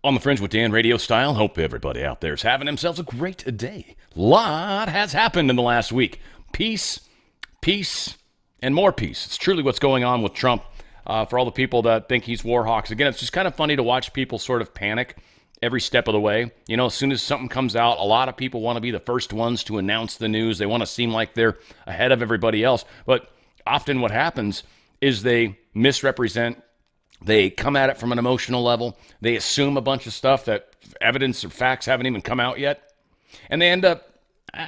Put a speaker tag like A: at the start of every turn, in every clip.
A: On the Fringe with Dan radio style. Hope everybody out there is having themselves a great day. Lot has happened in the last week. Peace, peace, and more peace. It's truly what's going on with Trump. For all the people that think he's war hawks. Again, it's just kind of funny to watch people sort of panic every step of the way. You know, as soon as something comes out, a lot of people want to be the first ones to announce the news. They want to seem like they're ahead of everybody else. But often what happens is they misrepresent. They come at it from an emotional level. They assume a bunch of stuff that evidence or facts haven't even come out yet. And they end up,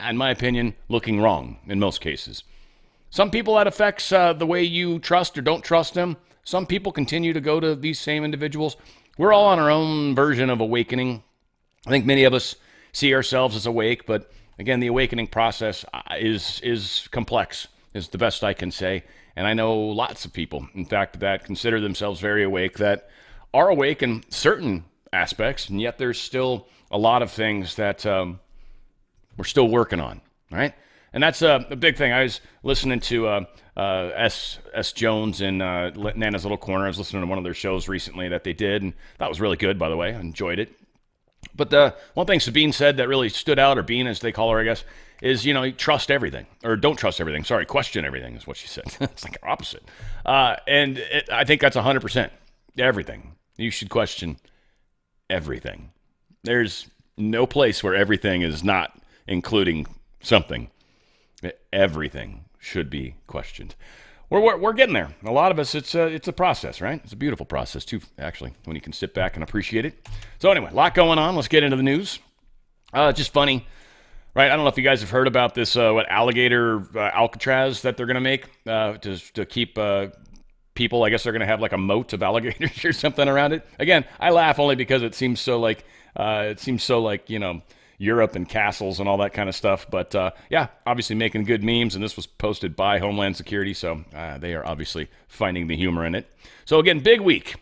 A: in my opinion, looking wrong in most cases. Some people, that affects the way you trust or don't trust them. Some people continue to go to these same individuals. We're all on our own version of awakening. I think many of us see ourselves as awake, but again, the awakening process is complex, is the best I can say. And I know lots of people, in fact, that consider themselves very awake, that are awake in certain aspects, and yet there's still a lot of things that we're still working on, right? And that's a big thing. I was listening to S. Jones in Nana's Little Corner. I was listening to one of their shows recently that they did, and that was really good, by the way. I enjoyed it. But one thing Sabine said that really stood out, or Bean as they call her, I guess, is, you know, trust everything. Or don't trust everything. Sorry, question everything is what she said. It's like our opposite. I think that's 100%. Everything. You should question everything. There's no place where everything is not including something. Everything should be questioned. We're getting there. A lot of us, it's a process, right? It's a beautiful process, too, actually, when you can sit back and appreciate it. So anyway, a lot going on. Let's get into the news. Just funny, right? I don't know if you guys have heard about this, alligator Alcatraz that they're going to make to keep people. I guess they're going to have like a moat of alligators or something around it. Again, I laugh only because it seems so like, you know, Europe and castles and all that kind of stuff. But yeah, obviously making good memes, and this was posted by Homeland Security, so they are obviously finding the humor in it. So again, big week.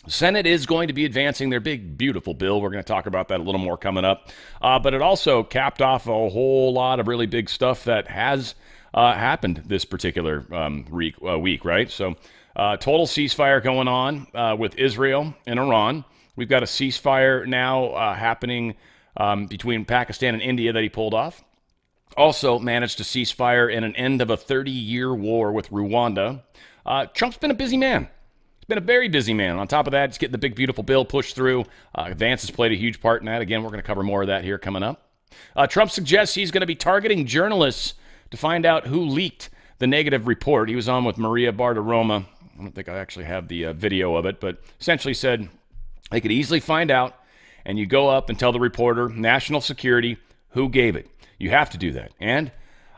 A: Senate is going to be advancing their big, beautiful bill. We're going to talk about that a little more coming up. But it also capped off a whole lot of really big stuff that has happened this particular week, right? So total ceasefire going on with Israel and Iran. We've got a ceasefire now happening between Pakistan and India that he pulled off. Also managed to cease fire in an end of a 30-year war with Rwanda. Trump's been a busy man. He's been a very busy man. On top of that, he's getting the big, beautiful bill pushed through. Vance has played a huge part in that. Again, we're going to cover more of that here coming up. Trump suggests he's going to be targeting journalists to find out who leaked the negative report. He was on with Maria Bartiromo. I don't think I actually have the video of it, but essentially said they could easily find out, and you go up and tell the reporter, national security, who gave it. You have to do that. And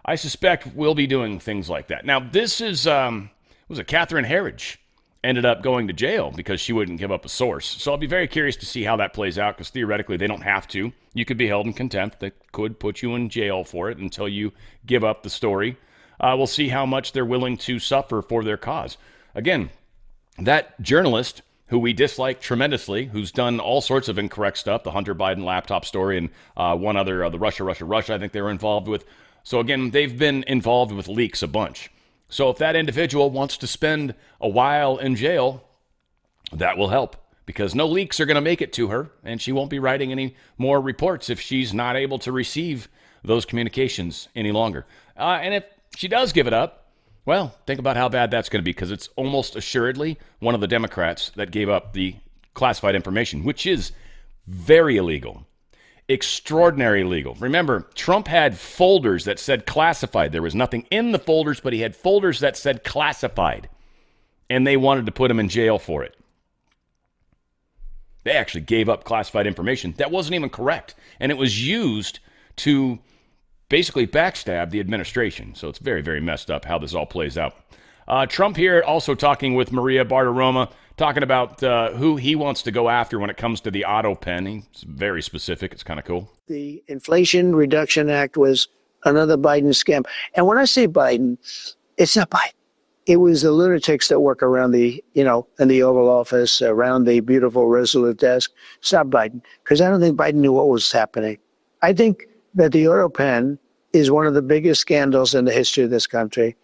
A: I suspect we'll be doing things like that. Now, this is, was it Catherine Herridge ended up going to jail because she wouldn't give up a source. So I'll be very curious to see how that plays out, because theoretically they don't have to. You could be held in contempt. They could put you in jail for it until you give up the story. We'll see how much they're willing to suffer for their cause. Again, that journalist who we dislike tremendously, who's done all sorts of incorrect stuff, the Hunter Biden laptop story and one other, the Russia, I think they were involved with. So again, they've been involved with leaks a bunch. So if that individual wants to spend a while in jail, that will help, because no leaks are going to make it to her, and she won't be writing any more reports if she's not able to receive those communications any longer. And if she does give it up, well, think about how bad that's going to be, because it's almost assuredly one of the Democrats that gave up the classified information, which is very illegal, extraordinary illegal. Remember, Trump had folders that said classified. There was nothing in the folders, but he had folders that said classified, and they wanted to put him in jail for it. They actually gave up classified information that wasn't even correct, and it was used to basically backstab the administration. So it's very, very messed up how this all plays out. Trump here also talking with Maria Bartiromo, talking about who he wants to go after when it comes to the auto pen. He's very specific. It's kind of cool.
B: The Inflation Reduction Act was another Biden scam. And when I say Biden, it's not Biden. It was the lunatics that work around the, in the Oval Office, around the beautiful Resolute desk. It's not Biden, because I don't think Biden knew what was happening. I think that the auto pen is one of the biggest scandals in the history of this country,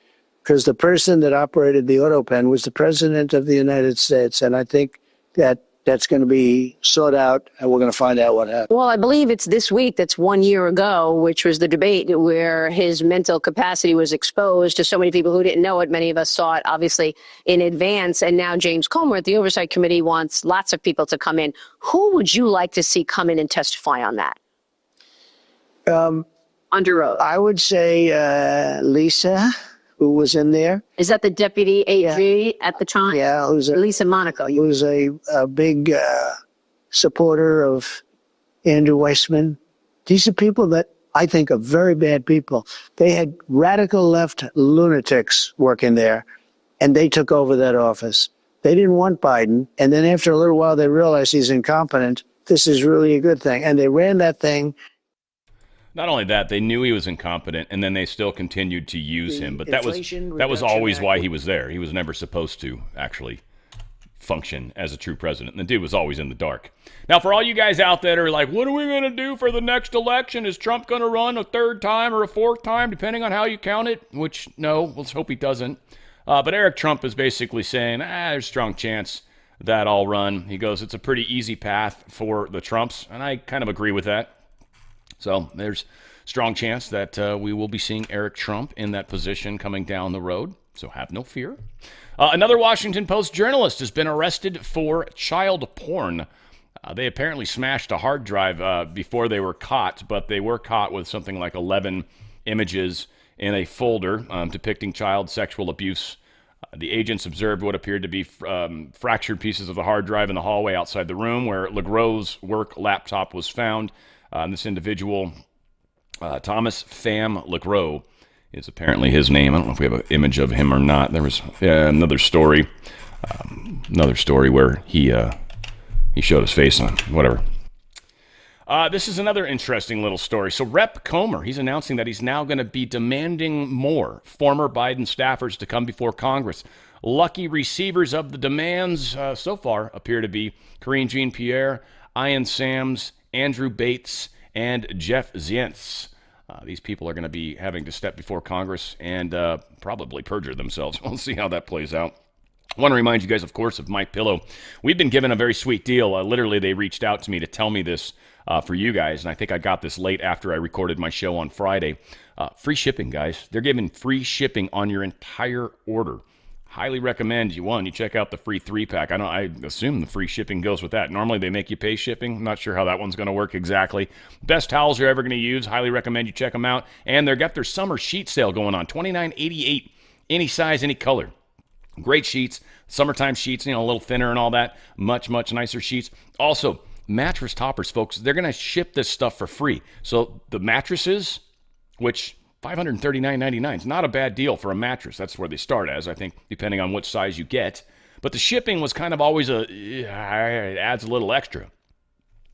B: because the person that operated the auto pen was the president of the United States. And I think that that's going to be sought out, and we're going to find out what happened.
C: Well, I believe it's this week that's 1 year ago, which was the debate where his mental capacity was exposed to so many people who didn't know it. Many of us saw it, obviously, in advance. And now James Comer at the Oversight Committee wants lots of people to come in. Who would you like to see come in and testify on that? Under oath.
B: I would say Lisa, who was in there.
C: Is that the deputy AG at the time?
B: Yeah,
C: Lisa Monaco.
B: who's a big supporter of Andrew Weissman. These are people that I think are very bad people. They had radical left lunatics working there, and they took over that office. They didn't want Biden, and then after a little while, they realized he's incompetent. This is really a good thing, and they ran that thing.
A: Not only that, they knew he was incompetent, and then they still continued to use him. But that was always why he was there. He was never supposed to actually function as a true president. And the dude was always in the dark. Now, for all you guys out there that are like, what are we going to do for the next election? Is Trump going to run a third time or a fourth time, depending on how you count it? Which, no, let's hope he doesn't. But Eric Trump is basically saying, there's a strong chance that I'll run. He goes, it's a pretty easy path for the Trumps. And I kind of agree with that. So there's strong chance that we will be seeing Eric Trump in that position coming down the road. So have no fear. Another Washington Post journalist has been arrested for child porn. They apparently smashed a hard drive before they were caught, but they were caught with something like 11 images in a folder depicting child sexual abuse. The agents observed what appeared to be fractured pieces of the hard drive in the hallway outside the room where Legros' work laptop was found. This individual, Thomas Pham Legros, is apparently his name. I don't know if we have an image of him or not. There was another story where he showed his face on whatever. This is another interesting little story. So Rep. Comer, he's announcing that he's now going to be demanding more former Biden staffers to come before Congress. Lucky receivers of the demands so far appear to be Karine Jean-Pierre, Ian Sams, Andrew Bates, and Jeff Zients. These people are going to be having to step before Congress and probably perjure themselves. We'll see how that plays out. I want to remind you guys, of course, of MyPillow. We've been given a very sweet deal. Literally, they reached out to me to tell me this for you guys, and I think I got this late after I recorded my show on Friday. Free shipping, guys. They're giving free shipping on your entire order. Highly recommend you check out the free 3-pack. I assume the free shipping goes with that. Normally they make you pay shipping. I'm not sure how that one's going to work exactly. Best towels you're ever going to use. Highly recommend you check them out. And they've got their summer sheet sale going on. $29.88, any size, any color. Great sheets. Summertime sheets, a little thinner and all that. Much, much nicer sheets. Also, mattress toppers, folks. They're going to ship this stuff for free. So the mattresses, which $539.99 is not a bad deal for a mattress. That's where they start as, I think, depending on which size you get. But the shipping was kind of always it adds a little extra.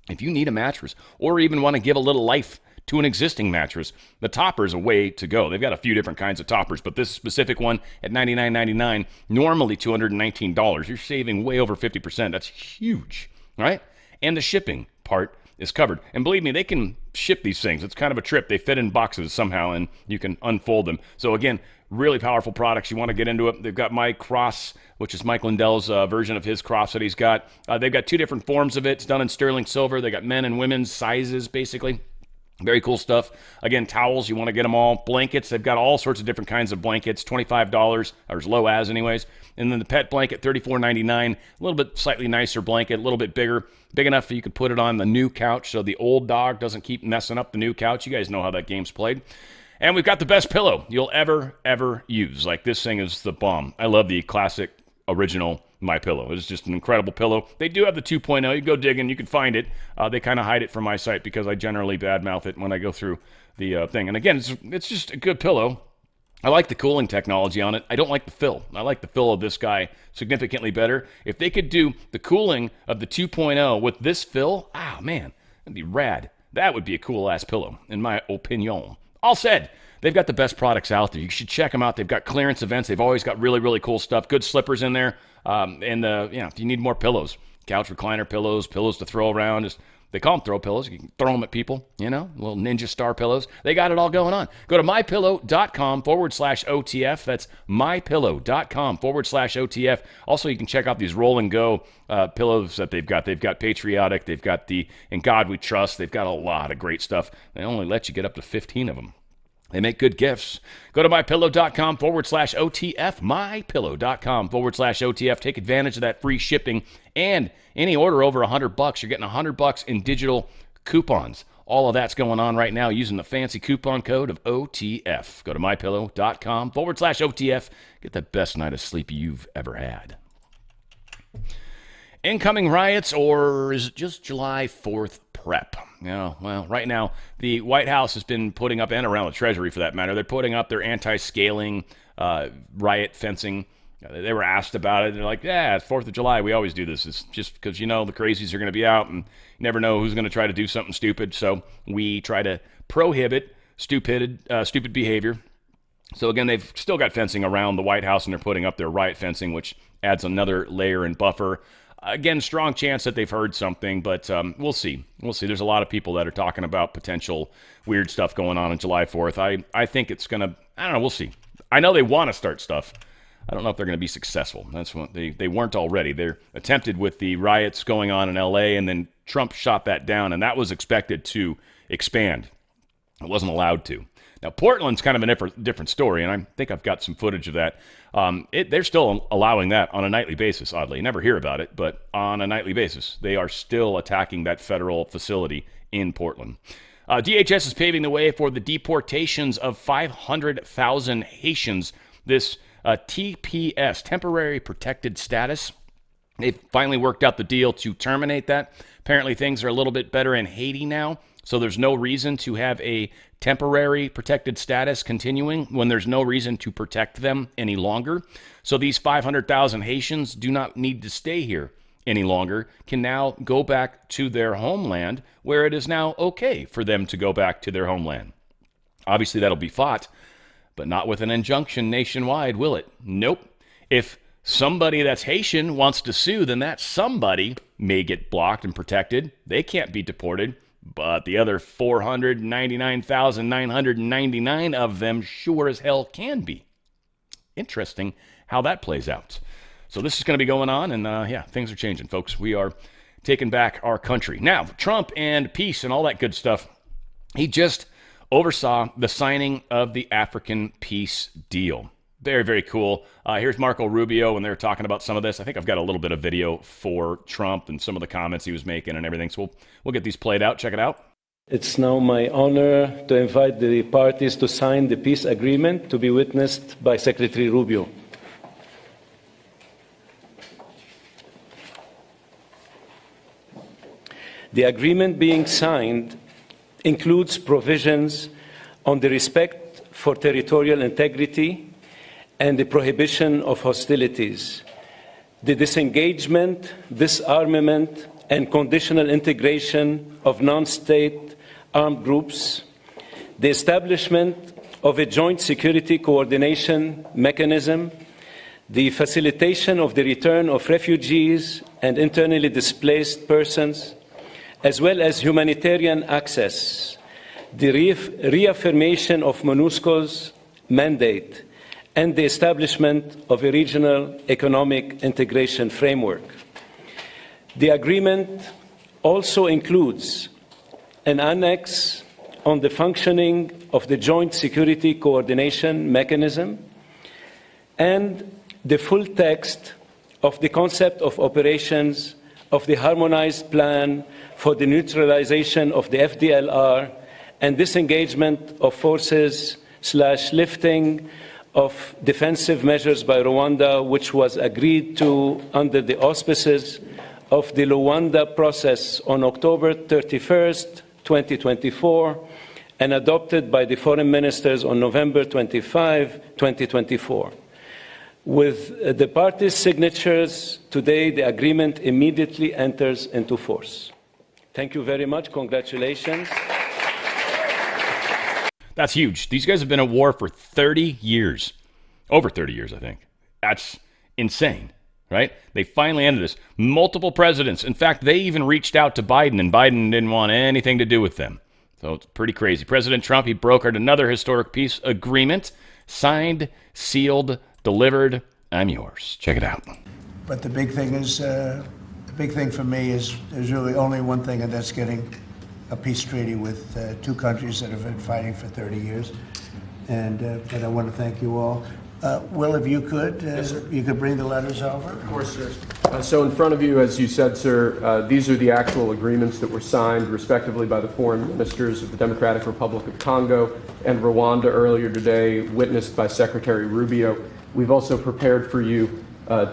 A: If you need a mattress or even want to give a little life to an existing mattress, the topper is a way to go. They've got a few different kinds of toppers, but this specific one at $99.99, normally $219. You're saving way over 50%. That's huge, right? And the shipping part is covered. And believe me, they can ship these things. It's kind of a trip. They fit in boxes somehow, and you can unfold them. So again, really powerful products. You want to get into it. They've got my cross, which is Mike Lindell's version of his cross that he's got. They've got two different forms of it. It's done in sterling silver. They got men and women's sizes, basically. Very cool stuff. Again, towels, you want to get them all. Blankets, they've got all sorts of different kinds of blankets, $25, or as low as anyways. And then the pet blanket, $34.99, a little bit slightly nicer blanket, a little bit bigger, big enough that you can put it on the new couch so the old dog doesn't keep messing up the new couch. You guys know how that game's played. And we've got the best pillow you'll ever use. Like, this thing is the bomb. I love the classic original MyPillow. It's just an incredible pillow. They do have the 2.0. You go digging, you can find it. They kind of hide it from my site because I generally badmouth it when I go through the thing. And again, it's just a good pillow. I like the cooling technology on it. I don't like the fill. I like the fill of this guy significantly better. If they could do the cooling of the 2.0 with this fill, man, that'd be rad. That would be a cool-ass pillow, in my opinion. All said, they've got the best products out there. You should check them out. They've got clearance events. They've always got really, really cool stuff. Good slippers in there. If you need more pillows, couch recliner pillows, pillows to throw around. They call them throw pillows. You can throw them at people, little Ninja Star pillows. They got it all going on. Go to mypillow.com/OTF. That's mypillow.com/OTF. Also, you can check out these roll and go pillows that they've got. They've got Patriotic. They've got the In God We Trust. They've got a lot of great stuff. They only let you get up to 15 of them. They make good gifts. Go to mypillow.com/OTF, mypillow.com/OTF. Take advantage of that free shipping. And any order over $100, you're getting $100 in digital coupons. All of that's going on right now using the fancy coupon code of OTF. Go to mypillow.com/OTF. Get the best night of sleep you've ever had. Incoming riots, or is it just July 4th prep? Well, right now, the White House has been putting up, and around the Treasury for that matter, they're putting up their anti-scaling riot fencing. They were asked about it. They're like, it's 4th of July. We always do this. It's just because, the crazies are going to be out, and you never know who's going to try to do something stupid. So we try to prohibit stupid behavior. So again, they've still got fencing around the White House, and they're putting up their riot fencing, which adds another layer and buffer. Again, strong chance that they've heard something, but we'll see. We'll see. There's a lot of people that are talking about potential weird stuff going on July 4th. I think it's going to, I don't know, we'll see. I know they want to start stuff. I don't know if they're going to be successful. That's what they weren't already. They're attempted with the riots going on in L.A., and then Trump shot that down, and that was expected to expand. It wasn't allowed to. Now, Portland's kind of a different story, and I think I've got some footage of that. They're still allowing that on a nightly basis, oddly. You never hear about it, but on a nightly basis, they are still attacking that federal facility in Portland. DHS is paving the way for the deportations of 500,000 Haitians. This TPS, Temporary Protected Status, they've finally worked out the deal to terminate that. Apparently things are a little bit better in Haiti now, so there's no reason to have a temporary protected status continuing when there's no reason to protect them any longer. So these 500,000 Haitians do not need to stay here any longer, can now go back to their homeland, where it is now okay for them to go back to their homeland. Obviously that'll be fought, but not with an injunction nationwide, will it? Nope. If somebody that's Haitian wants to sue, then that somebody may get blocked and protected. They can't be deported, but the other 499,999 of them sure as hell can be. Interesting how that plays out. So this is going to be going on, and things are changing, folks. We are taking back our country. Now, Trump and peace and all that good stuff, he just oversaw the signing of the African peace deal. Very, very cool. Here's Marco Rubio when they were talking about some of this. I think I've got a little bit of video for Trump and some of the comments he was making and everything. So we'll get these played out. Check it out.
D: It's now my honor to invite the parties to sign the peace agreement, to be witnessed by Secretary Rubio. The agreement being signed includes provisions on the respect for territorial integrity and the prohibition of hostilities, the disengagement, disarmament, and conditional integration of non-state armed groups, the establishment of a joint security coordination mechanism, the facilitation of the return of refugees and internally displaced persons, as well as humanitarian access, the reaffirmation of MONUSCO's mandate, and the establishment of a regional economic integration framework. The agreement also includes an annex on the functioning of the Joint Security Coordination Mechanism and the full text of the concept of operations of the Harmonized Plan for the Neutralization of the FDLR and disengagement of forces/lifting of defensive measures by Rwanda, which was agreed to under the auspices of the Luanda process on October 31st, 2024, and adopted by the foreign ministers on November 25, 2024. With the parties' signatures today, the agreement immediately enters into force. Thank you very much. Congratulations.
A: That's huge. These guys have been at war for 30 years. Over 30 years, I think. That's insane. right? They finally ended this. Multiple presidents. In fact, they even reached out to Biden, and Biden didn't want anything to do with them. So it's pretty crazy. President Trump, he brokered another historic peace agreement. Signed, sealed, delivered. I'm yours. Check it out.
B: But the big thing is, the big thing for me is there's really only one thing, and that's getting a peace treaty with two countries that have been fighting for 30 years. And I want to thank you all. Will, if you could, you could bring the letters over.
E: Of course, sir. So in front of you, as you said, sir, these are the actual agreements that were signed respectively by the foreign ministers of the Democratic Republic of Congo and Rwanda earlier today, witnessed by Secretary Rubio. We've also prepared for you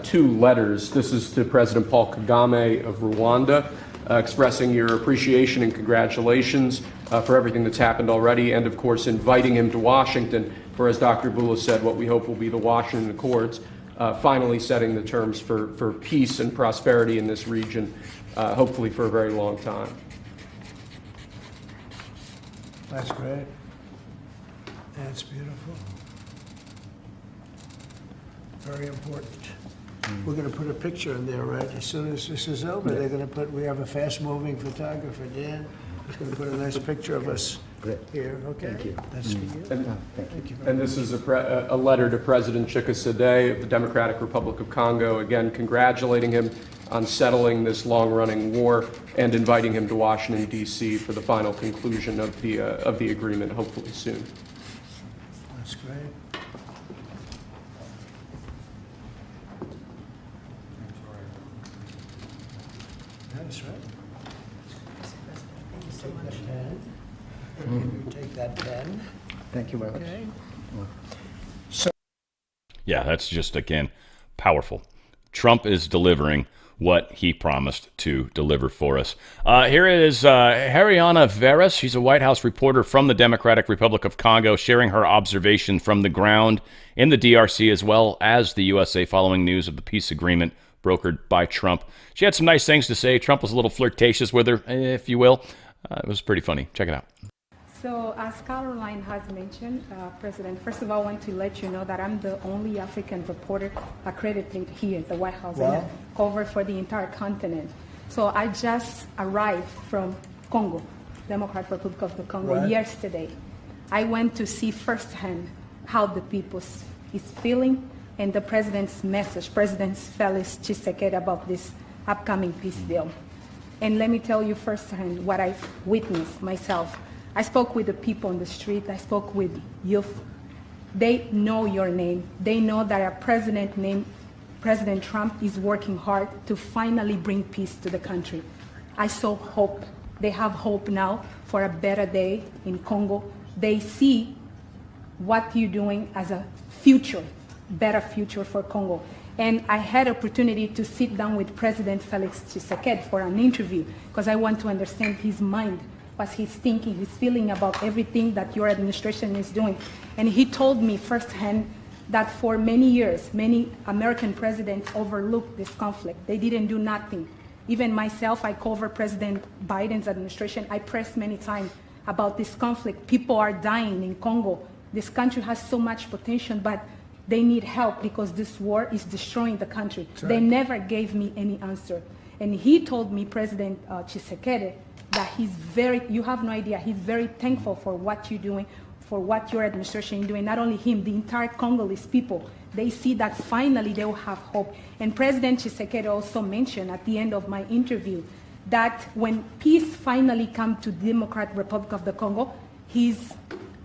E: two letters. This is to President Paul Kagame of Rwanda, expressing your appreciation and congratulations for everything that's happened already, and of course inviting him to Washington for, as Dr. Bula said, what we hope will be the Washington Accords, finally setting the terms for peace and prosperity in this region, hopefully for a very long time.
B: That's great. That's beautiful. Very important. We're going to put a picture in there, right? As soon as this is over, they're going to put, we have a fast-moving photographer, Dan. He's going to put a nice picture of us here, okay? Thank you. That's for you. Thank you.
E: And this is a letter to President Chikisade of the Democratic Republic of Congo, again congratulating him on settling this long-running war and inviting him to Washington, D.C. for the final conclusion of the agreement, hopefully soon.
B: That's great. That's right. Take that pen. You take that pen.
F: Thank you very much.
B: Okay.
A: Yeah, that's just, again, powerful. Trump is delivering what he promised to deliver for us. Here is Hariana Veras. She's a White House reporter from the Democratic Republic of Congo, sharing her observation from the ground in the DRC as well as the USA following news of the peace agreement brokered by Trump. She had some nice things to say. Trump was a little flirtatious with her, if you will. It was pretty funny. Check it out.
G: So, as Caroline has mentioned, President, first of all, I want to let you know that I'm the only African reporter accredited here at the White House.
B: Wow.
G: And I cover for the entire continent. So I just arrived from Congo, Democratic Republic of the Congo,
B: Right.
G: yesterday. I went to see firsthand how the people is feeling and the president's message, President Felix Tshisekedi, about this upcoming peace deal. And let me tell you firsthand what I've witnessed myself. I spoke with the people on the street. I spoke with youth. They know your name. They know that a president named President Trump is working hard to finally bring peace to the country. I saw hope. They have hope now for a better day in Congo. They see what you're doing as a future, better future for Congo. And I had opportunity to sit down with President Felix Tshisekedi for an interview because I want to understand his mind, what he's thinking, his feeling about everything that your administration is doing. And he told me firsthand that for many years, many American presidents overlooked this conflict. They didn't do nothing. Even myself, I cover President Biden's administration. I pressed many times about this conflict. People are dying in Congo. This country has so much potential, but they need help because this war is destroying the country.
B: Right.
G: They never gave me any answer. And he told me, President Tshisekedi, that he's you have no idea, he's very thankful for what you're doing, for what your administration is doing. Not only him, the entire Congolese people. They see that finally they will have hope. And President Tshisekedi also mentioned at the end of my interview that when peace finally comes to the Democratic Republic of the Congo, he's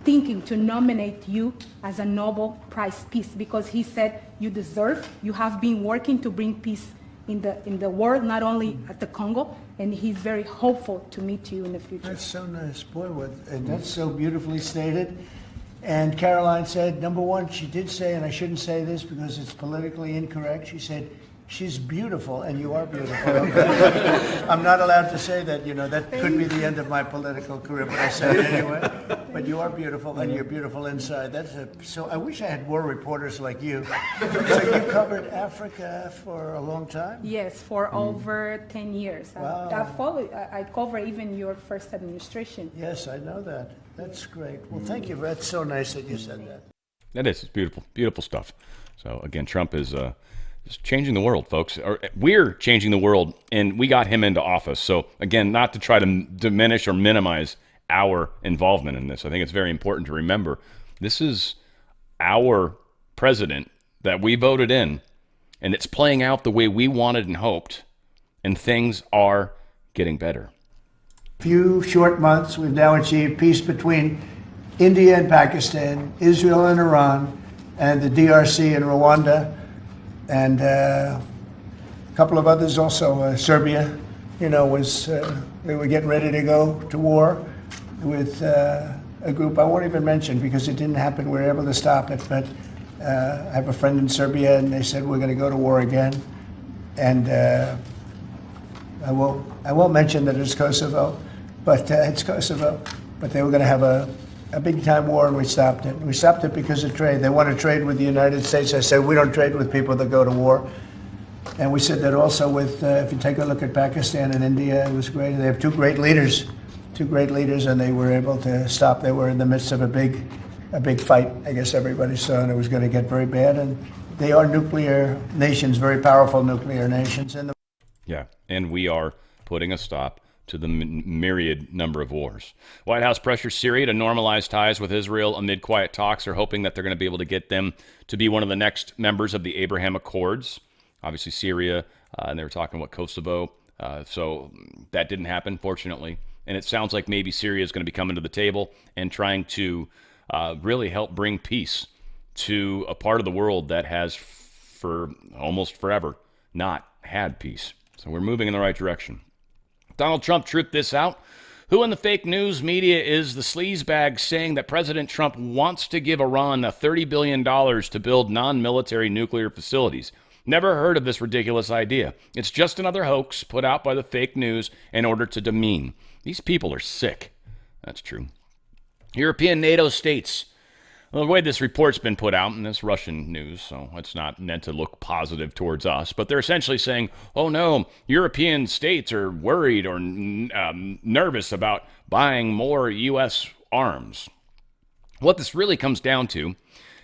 G: thinking to nominate you as a Nobel Prize Peace because he said you deserve, you have been working to bring peace in the world, not only at the Congo, and he's very hopeful to meet you in the future.
B: That's so nice. Boy, and that's so beautifully stated. And Caroline said, number one, she did say, and I shouldn't say this because it's politically incorrect, she said, she's beautiful, and you are beautiful. Okay? I'm not allowed to say that, that could be the end of my political career, but I said it anyway. But you are beautiful, and you're beautiful inside. So I wish I had more reporters like you. So you covered Africa for a long time?
G: Yes, for over 10 years.
B: Wow.
G: I cover even your first administration.
B: Yes, I know that. That's great. Well, thank you. That's so nice that you said that.
A: It is. It's beautiful. Beautiful stuff. So, again, Trump is Just changing the world, folks. We're changing the world, and we got him into office. So, again, not to try to diminish or minimize our involvement in this. I think it's very important to remember this is our president that we voted in, and it's playing out the way we wanted and hoped, and things are getting better.
B: Few short months, we've now achieved peace between India and Pakistan, Israel and Iran, and the DRC and Rwanda, and a couple of others also. Serbia, was they were getting ready to go to war with a group I won't even mention because it didn't happen. We were able to stop it, but I have a friend in Serbia, and they said we're going to go to war again, and I won't mention that it's Kosovo, but it's Kosovo. But they were going to have a big time war, and we stopped it. We stopped it because of trade. They want to trade with the United States. I said, we don't trade with people that go to war. And we said that also with, if you take a look at Pakistan and India, it was great. They have two great leaders, and they were able to stop. They were in the midst of a big fight, I guess everybody saw, and it was going to get very bad. And they are nuclear nations, very powerful nuclear nations.
A: Yeah, and we are putting a stop to the myriad number of wars. White House pressures Syria to normalize ties with Israel amid quiet talks. They're hoping that they're going to be able to get them to be one of the next members of the Abraham Accords. Obviously, Syria, and they were talking about Kosovo. So that didn't happen, fortunately. And it sounds like maybe Syria is going to be coming to the table and trying to really help bring peace to a part of the world that has, for almost forever, not had peace. So we're moving in the right direction. Donald Trump truthed this out. Who in the fake news media is the sleazebag saying that President Trump wants to give Iran $30 billion to build non-military nuclear facilities? Never heard of this ridiculous idea. It's just another hoax put out by the fake news in order to demean. These people are sick. That's true. European NATO states. Well, the way this report's been put out, and it's Russian news, so it's not meant to look positive towards us, but they're essentially saying, oh no, European states are worried or nervous about buying more U.S. arms. What this really comes down to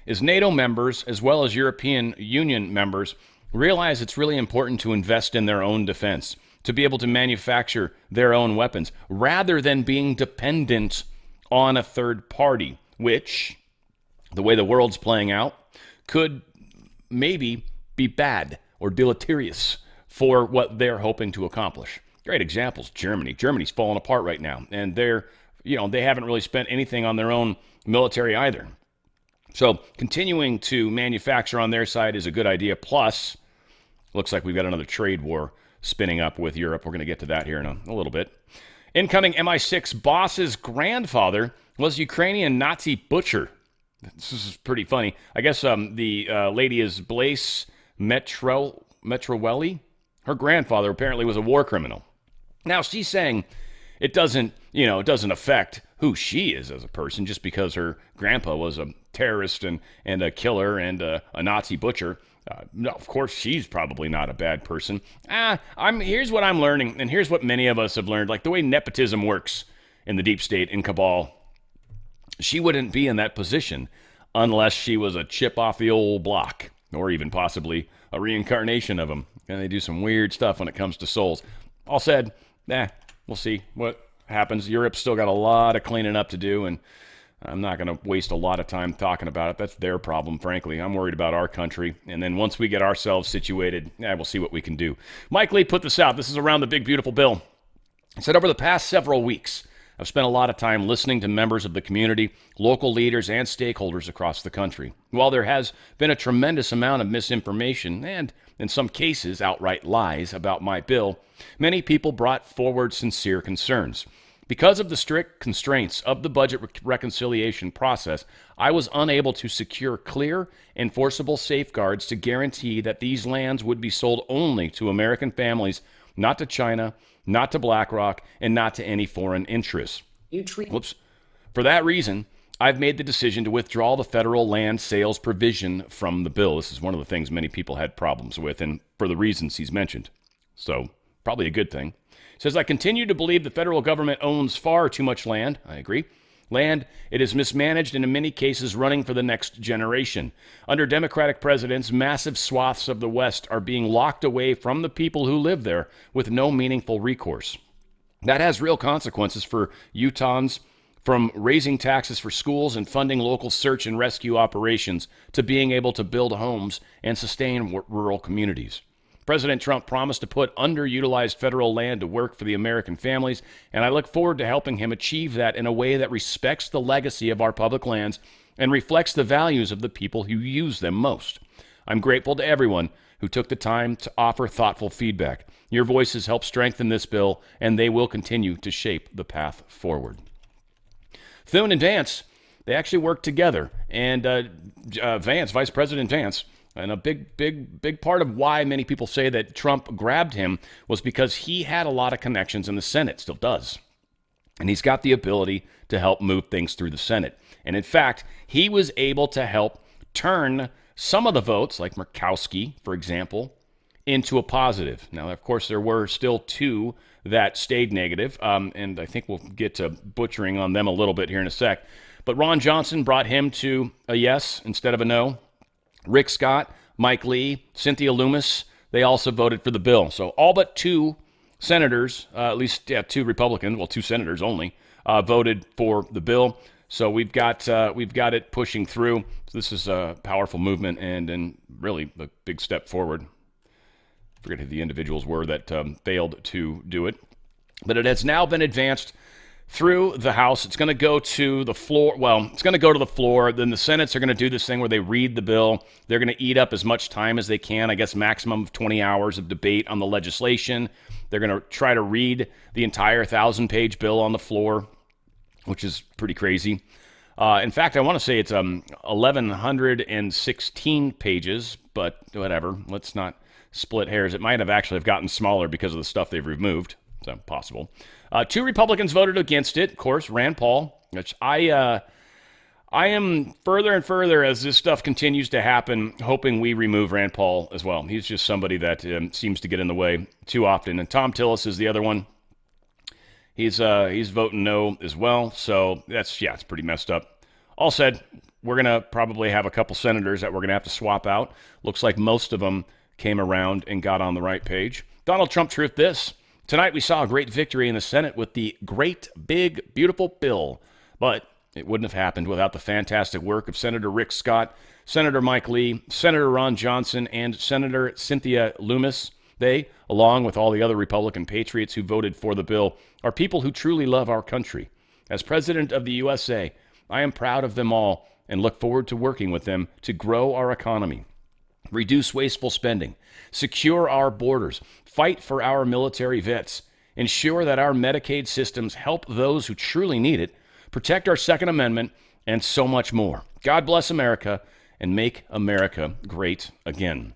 A: is NATO members, as well as European Union members, realize it's really important to invest in their own defense, to be able to manufacture their own weapons, rather than being dependent on a third party, which, the way the world's playing out, could maybe be bad or deleterious for what they're hoping to accomplish. Great examples, Germany. Germany's falling apart right now, and they haven't really spent anything on their own military either. So continuing to manufacture on their side is a good idea. Plus, looks like we've got another trade war spinning up with Europe. We're going to get to that here in a little bit. Incoming MI6 boss's grandfather was Ukrainian Nazi butcher. This is pretty funny. I guess the lady is Blaise Metrowelli. Her grandfather apparently was a war criminal. Now she's saying it doesn't affect who she is as a person just because her grandpa was a terrorist and a killer and a Nazi butcher. No, of course, she's probably not a bad person. Here's what I'm learning, and here's what many of us have learned. Like the way nepotism works in the deep state, in cabal, she wouldn't be in that position unless she was a chip off the old block, or even possibly a reincarnation of them. And they do some weird stuff when it comes to souls. All said, we'll see what happens. Europe's still got a lot of cleaning up to do, and I'm not going to waste a lot of time talking about it. That's their problem, frankly. I'm worried about our country. And then once we get ourselves situated, we'll see what we can do. Mike Lee put this out. This is around the big, beautiful bill. He said, over the past several weeks, I've spent a lot of time listening to members of the community, local leaders, and stakeholders across the country. While there has been a tremendous amount of misinformation and, in some cases, outright lies about my bill, many people brought forward sincere concerns. Because of the strict constraints of the budget reconciliation process, I was unable to secure clear, enforceable safeguards to guarantee that these lands would be sold only to American families, not to China, not to BlackRock, and not to any foreign interests. For that reason, I've made the decision to withdraw the federal land sales provision from the bill. This is one of the things many people had problems with, and for the reasons he's mentioned. So, probably a good thing. It says, I continue to believe the federal government owns far too much land. I agree. Land, it is mismanaged and in many cases running for the next generation. Under Democratic presidents, massive swaths of the West are being locked away from the people who live there with no meaningful recourse. That has real consequences for Utahns, from raising taxes for schools and funding local search and rescue operations to being able to build homes and sustain rural communities. President Trump promised to put underutilized federal land to work for the American families, and I look forward to helping him achieve that in a way that respects the legacy of our public lands and reflects the values of the people who use them most. I'm grateful to everyone who took the time to offer thoughtful feedback. Your voices help strengthen this bill, and they will continue to shape the path forward. Thune and Vance, they actually worked together. And Vance, Vice President Vance, and a big part of why many people say that Trump grabbed him was because he had a lot of connections in the Senate, still does. And he's got the ability to help move things through the Senate. And in fact, he was able to help turn some of the votes, like Murkowski, for example, into a positive. Now, of course, there were still two that stayed negative, and I think we'll get to butchering on them a little bit here in a sec. But Ron Johnson brought him to a yes instead of a no. Rick Scott, Mike Lee, Cynthia Lummis, they also voted for the bill. So all but two senators, at least two Republicans, well, two senators only, voted for the bill. So we've got it pushing through. So this is a powerful movement and really a big step forward. I forget who the individuals were that failed to do it. But it has now been advanced through the House. It's going to go to the floor. Well, it's going to go to the floor. Then the Senates are going to do this thing where they read the bill. They're going to eat up as much time as they can, I guess maximum of 20 hours of debate on the legislation. They're going to try to read the entire 1,000-page bill on the floor, which is pretty crazy. In fact, I want to say it's 1,116 pages, but whatever. Let's not split hairs. It might have actually gotten smaller because of the stuff they've removed. So possible. Two Republicans voted against it. Of course, Rand Paul, which I am further and further as this stuff continues to happen, hoping we remove Rand Paul as well. He's just somebody that seems to get in the way too often. And Tom Tillis is the other one. He's voting no as well. So it's pretty messed up. All said, we're going to probably have a couple senators that we're going to have to swap out. Looks like most of them came around and got on the right page. Donald Trump truth this. Tonight we saw a great victory in the Senate with the great, big, beautiful bill. But it wouldn't have happened without the fantastic work of Senator Rick Scott, Senator Mike Lee, Senator Ron Johnson, and Senator Cynthia Lummis. They, along with all the other Republican patriots who voted for the bill, are people who truly love our country. As President of the USA, I am proud of them all and look forward to working with them to grow our economy, reduce wasteful spending, secure our borders, fight for our military vets, ensure that our Medicaid systems help those who truly need it, protect our Second Amendment, and so much more. God bless America and make America great again.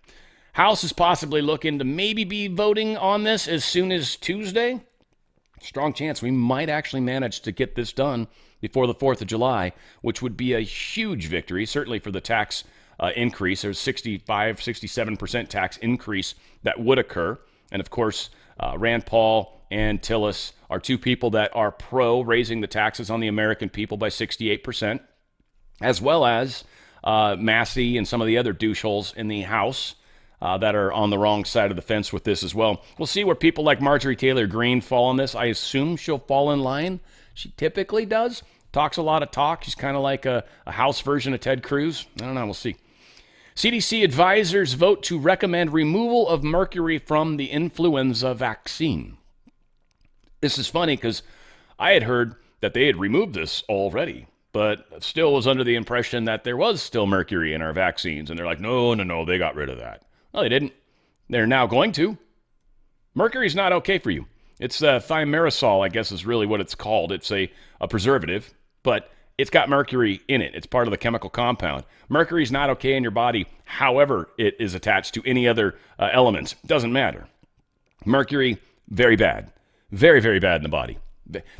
A: House is possibly looking to maybe be voting on this as soon as Tuesday. Strong chance we might actually manage to get this done before the 4th of July, which would be a huge victory, certainly for the tax increase. There's 67% tax increase that would occur. And of course, Rand Paul and Tillis are two people that are pro raising the taxes on the American people by 68%, as well as Massey and some of the other doucheholes in the House that are on the wrong side of the fence with this as well. We'll see where people like Marjorie Taylor Greene fall on this. I assume she'll fall in line. She typically does. Talks a lot of talk. She's kind of like a House version of Ted Cruz. I don't know. We'll see. CDC advisors vote to recommend removal of mercury from the influenza vaccine. This is funny because I had heard that they had removed this already, but still was under the impression that there was still mercury in our vaccines. And they're like, no, they got rid of that. No, they didn't. They're now going to. Mercury's not okay for you. It's thimerosal, I guess is really what it's called. It's a preservative, but it's got mercury in it. It's part of the chemical compound. Mercury is not okay in your body, however it is attached to any other elements. Doesn't matter. Mercury, very bad. Very, very bad in the body.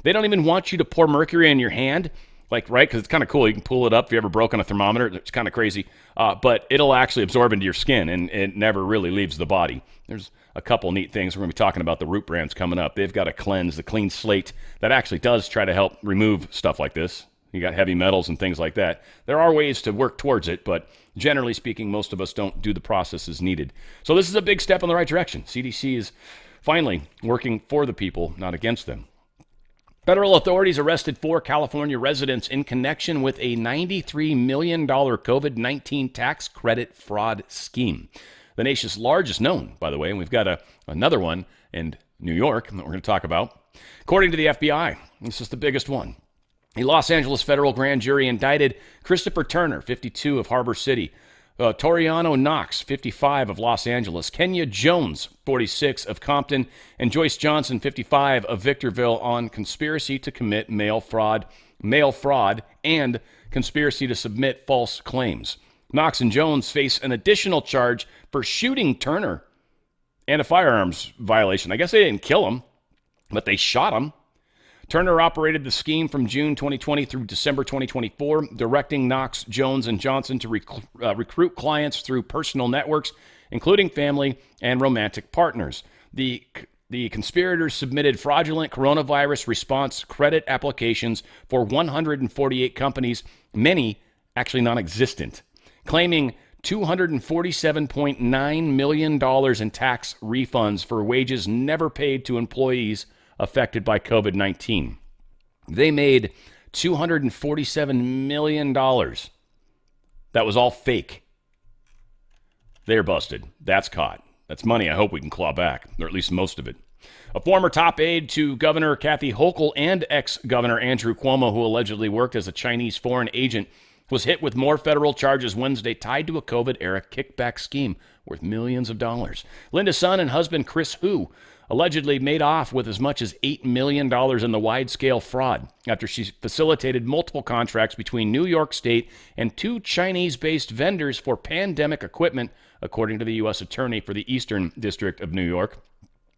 A: They don't even want you to pour mercury in your hand, right? Because it's kind of cool. You can pull it up if you ever broken a thermometer. It's kind of crazy. But it'll actually absorb into your skin, and it never really leaves the body. There's a couple neat things. We're going to be talking about the Root brands coming up. They've got a cleanse, the clean slate that actually does try to help remove stuff like this. You got heavy metals and things like that. There are ways to work towards it, but generally speaking, most of us don't do the processes needed. So this is a big step in the right direction. CDC is finally working for the people, not against them. Federal authorities arrested 4 California residents in connection with a $93 million COVID-19 tax credit fraud scheme. The nation's largest known, by the way, and we've got another one in New York that we're going to talk about. According to the FBI, this is the biggest one. A Los Angeles federal grand jury indicted Christopher Turner, 52, of Harbor City, Toriano Knox, 55, of Los Angeles, Kenya Jones, 46, of Compton, and Joyce Johnson, 55, of Victorville, on conspiracy to commit mail fraud, and conspiracy to submit false claims. Knox and Jones face an additional charge for shooting Turner and a firearms violation. I guess they didn't kill him, but they shot him. Turner operated the scheme from June 2020 through December 2024, directing Knox, Jones, and Johnson to recruit clients through personal networks, including family and romantic partners. The conspirators submitted fraudulent coronavirus response credit applications for 148 companies, many actually non-existent, claiming $247.9 million in tax refunds for wages never paid to employees affected by COVID-19. They made $247 million. That was all fake. They're busted. That's caught. That's money I hope we can claw back, or at least most of it. A former top aide to Governor Kathy Hochul and ex-Governor Andrew Cuomo, who allegedly worked as a Chinese foreign agent, was hit with more federal charges Wednesday tied to a COVID-era kickback scheme worth millions of dollars. Linda's son and husband, Chris Hu, allegedly made off with as much as $8 million in the wide-scale fraud after she facilitated multiple contracts between New York State and 2 Chinese-based vendors for pandemic equipment, according to the U.S. Attorney for the Eastern District of New York,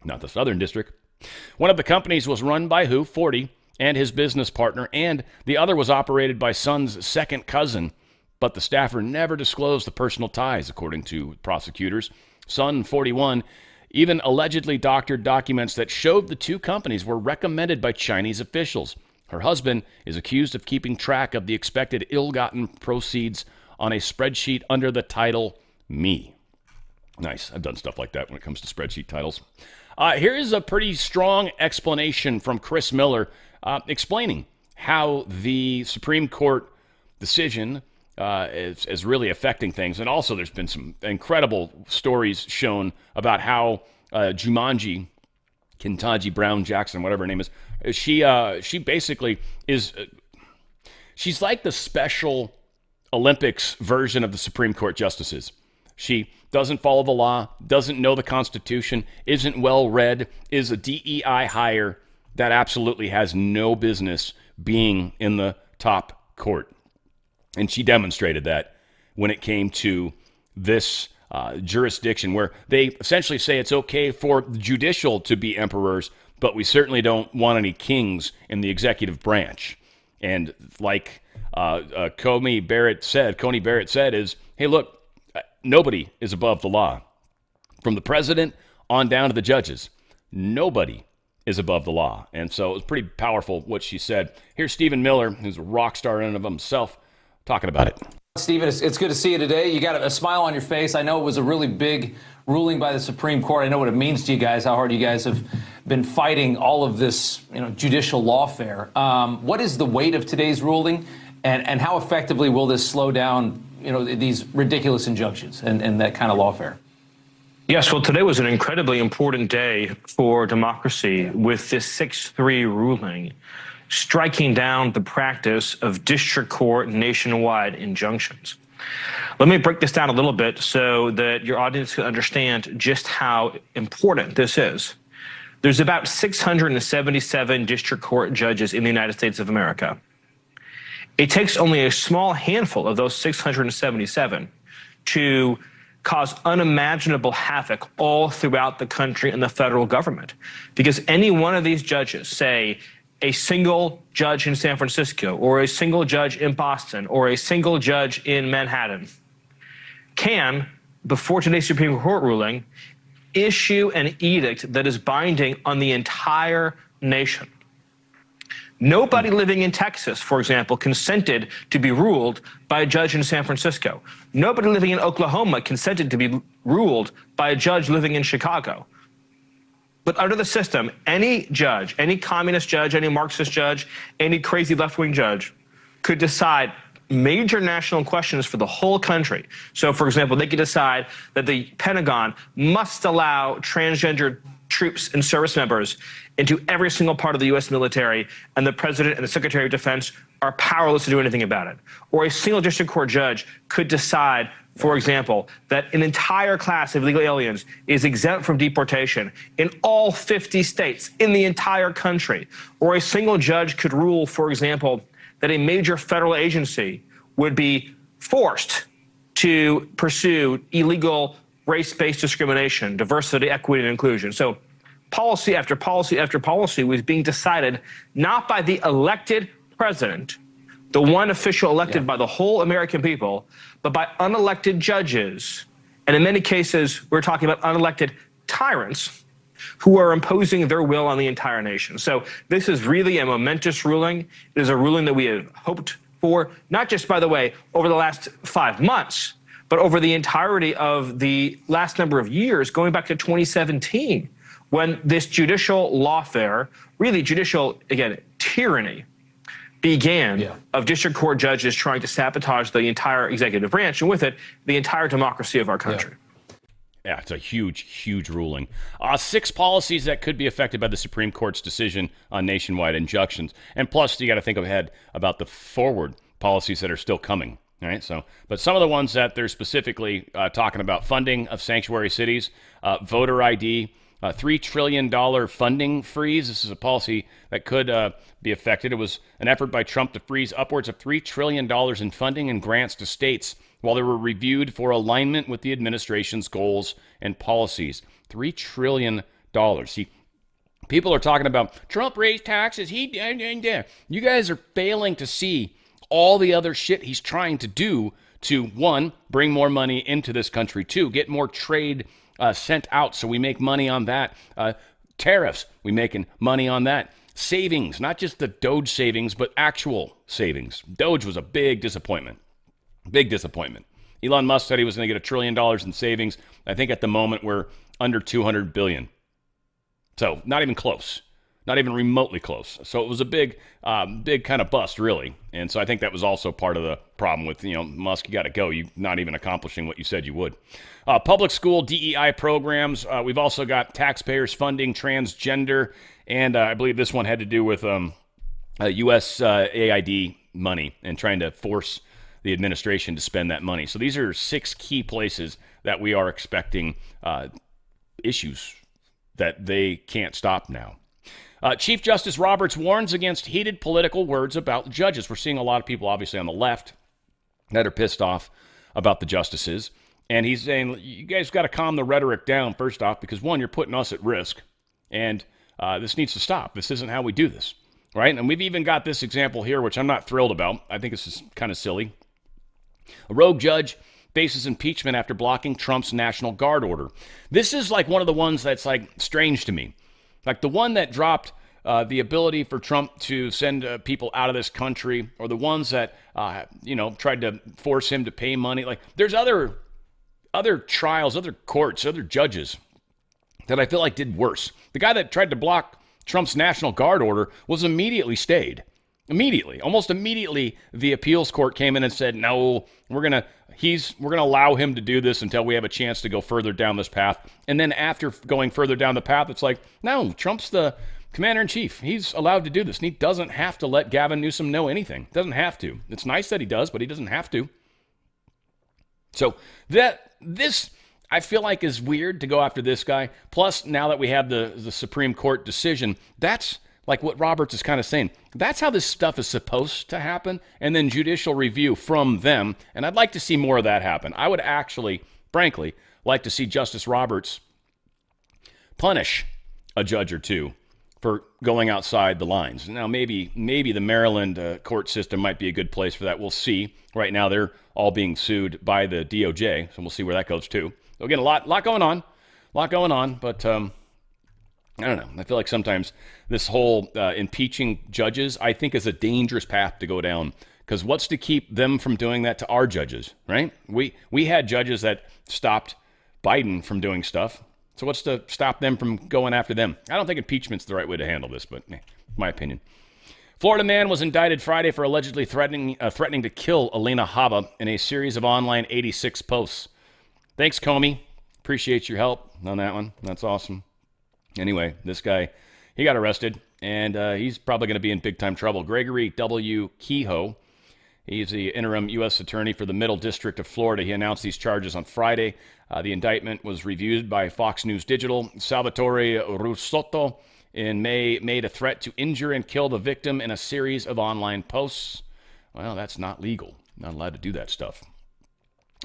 A: not the Southern District. One of the companies was run by Hu, 40, and his business partner, and the other was operated by Son's second cousin, but the staffer never disclosed the personal ties, according to prosecutors. Son, 41, even allegedly doctored documents that showed the 2 companies were recommended by Chinese officials. Her husband is accused of keeping track of the expected ill-gotten proceeds on a spreadsheet under the title Me. Nice. I've done stuff like that when it comes to spreadsheet titles. Here is a pretty strong explanation from Chris Miller explaining how the Supreme Court decision is really affecting things. And also there's been some incredible stories shown about how Jumanji, Ketanji Brown Jackson, whatever her name is, she basically is, she's like the Special Olympics version of the Supreme Court justices. She doesn't follow the law, doesn't know the Constitution, isn't well read, is a DEI hire that absolutely has no business being in the top court. And she demonstrated that when it came to this jurisdiction, where they essentially say it's okay for the judicial to be emperors, but we certainly don't want any kings in the executive branch. And like Coney Barrett said is, hey, look, nobody is above the law. From the president on down to the judges, nobody is above the law. And so it was pretty powerful what she said. Here's Stephen Miller, who's a rock star in and of himself, talking about it.
F: Stephen, it's good to see you today. You got a smile on your face. I know it was a really big ruling by the Supreme Court. I know what it means to you guys, how hard you guys have been fighting all of this, judicial lawfare. What is the weight of today's ruling, and how effectively will this slow down, these ridiculous injunctions and that kind of lawfare?
H: Yes, well, today was an incredibly important day for democracy with this 6-3 ruling striking down the practice of district court nationwide injunctions. Let me break this down a little bit so that your audience can understand just how important this is. There's about 677 district court judges in the United States of America. It takes only a small handful of those 677 to cause unimaginable havoc all throughout the country and the federal government. Because any one of these judges, say a single judge in San Francisco, or a single judge in Boston, or a single judge in Manhattan, can, before today's Supreme Court ruling, issue an edict that is binding on the entire nation. Nobody living in Texas, for example, consented to be ruled by a judge in San Francisco. Nobody living in Oklahoma consented to be ruled by a judge living in Chicago. But under the system, any judge, any communist judge, any Marxist judge, any crazy left-wing judge could decide major national questions for the whole country. So, for example, they could decide that the Pentagon must allow transgender troops and service members into every single part of the U.S. military, and the President and the Secretary of Defense are powerless to do anything about it. Or a single district court judge could decide, for example, that an entire class of illegal aliens is exempt from deportation in all 50 states in the entire country. Or a single judge could rule, for example, that a major federal agency would be forced to pursue illegal race-based discrimination, diversity, equity, and inclusion. So policy after policy after policy was being decided not by the elected president, the one official elected by the whole American people, but by unelected judges. And in many cases, we're talking about unelected tyrants who are imposing their will on the entire nation. So this is really a momentous ruling. It is a ruling that we have hoped for, not just, by the way, over the last 5 months, but over the entirety of the last number of years, going back to 2017, when this judicial lawfare, really judicial, again, tyranny, began of district court judges trying to sabotage the entire executive branch, and with it, the entire democracy of our country.
A: Yeah, it's a huge, huge ruling. 6 policies that could be affected by the Supreme Court's decision on nationwide injunctions. And plus, you got to think ahead about the forward policies that are still coming. All right, so, but some of the ones that they're specifically talking about: funding of sanctuary cities, voter ID, $3 trillion funding freeze. This is a policy that could be affected. It was an effort by Trump to freeze upwards of $3 trillion in funding and grants to states while they were reviewed for alignment with the administration's goals and policies. $3 trillion. See, people are talking about Trump raised taxes. You guys are failing to see all the other shit he's trying to do to, 1, bring more money into this country, 2, get more trade sent out so we make money on that. Tariffs, we making money on that. Savings, not just the Doge savings, but actual savings. Doge was a big disappointment. Big disappointment. Elon Musk said he was going to get $1 trillion in savings. I think at the moment we're under $200 billion. So not even close. Not even remotely close. So it was a big kind of bust, really. And so I think that was also part of the problem with, Musk, you got to go. You're not even accomplishing what you said you would. Public school DEI programs. We've also got taxpayers funding transgender. And I believe this one had to do with U.S. AID money and trying to force the administration to spend that money. So these are 6 key places that we are expecting issues that they can't stop now. Chief Justice Roberts warns against heated political words about judges. We're seeing a lot of people, obviously, on the left that are pissed off about the justices. And he's saying, you guys got to calm the rhetoric down, first off, because, 1, you're putting us at risk. And this needs to stop. This isn't how we do this, right? And we've even got this example here, which I'm not thrilled about. I think this is kind of silly. A rogue judge faces impeachment after blocking Trump's National Guard order. This is like one of the ones that's like strange to me. Like the one that dropped the ability for Trump to send people out of this country, or the ones that, tried to force him to pay money. Like there's other trials, other courts, other judges that I feel like did worse. The guy that tried to block Trump's National Guard order was immediately stayed. Almost immediately, the appeals court came in and said, no, we're going to allow him to do this until we have a chance to go further down this path. And then after going further down the path, it's like, no, Trump's the commander-in-chief. He's allowed to do this. And he doesn't have to let Gavin Newsom know anything. Doesn't have to. It's nice that he does, but he doesn't have to. So this, I feel like, is weird to go after this guy. Plus, now that we have the Supreme Court decision, that's like what Roberts is kind of saying. That's how this stuff is supposed to happen, and then judicial review from them. And I'd like to see more of that happen. I would actually, frankly, like to see Justice Roberts punish a judge or two for going outside the lines. Now, maybe the Maryland court system might be a good place for that. We'll see. Right now, they're all being sued by the DOJ, so we'll see where that goes too. So again, a lot going on, but I don't know. I feel like sometimes this whole impeaching judges, I think, is a dangerous path to go down. Because what's to keep them from doing that to our judges, right? We had judges that stopped Biden from doing stuff. So what's to stop them from going after them? I don't think impeachment's the right way to handle this, but my opinion. Florida man was indicted Friday for allegedly threatening to kill Alina Habba in a series of online 86 posts. Thanks, Comey. Appreciate your help on that one. That's awesome. Anyway, this guy, he got arrested, and he's probably going to be in big-time trouble. Gregory W. Kehoe, he's the interim U.S. attorney for the Middle District of Florida. He announced these charges on Friday. The indictment was reviewed by Fox News Digital. Salvatore Russotto in May made a threat to injure and kill the victim in a series of online posts. Well, that's not legal. Not allowed to do that stuff.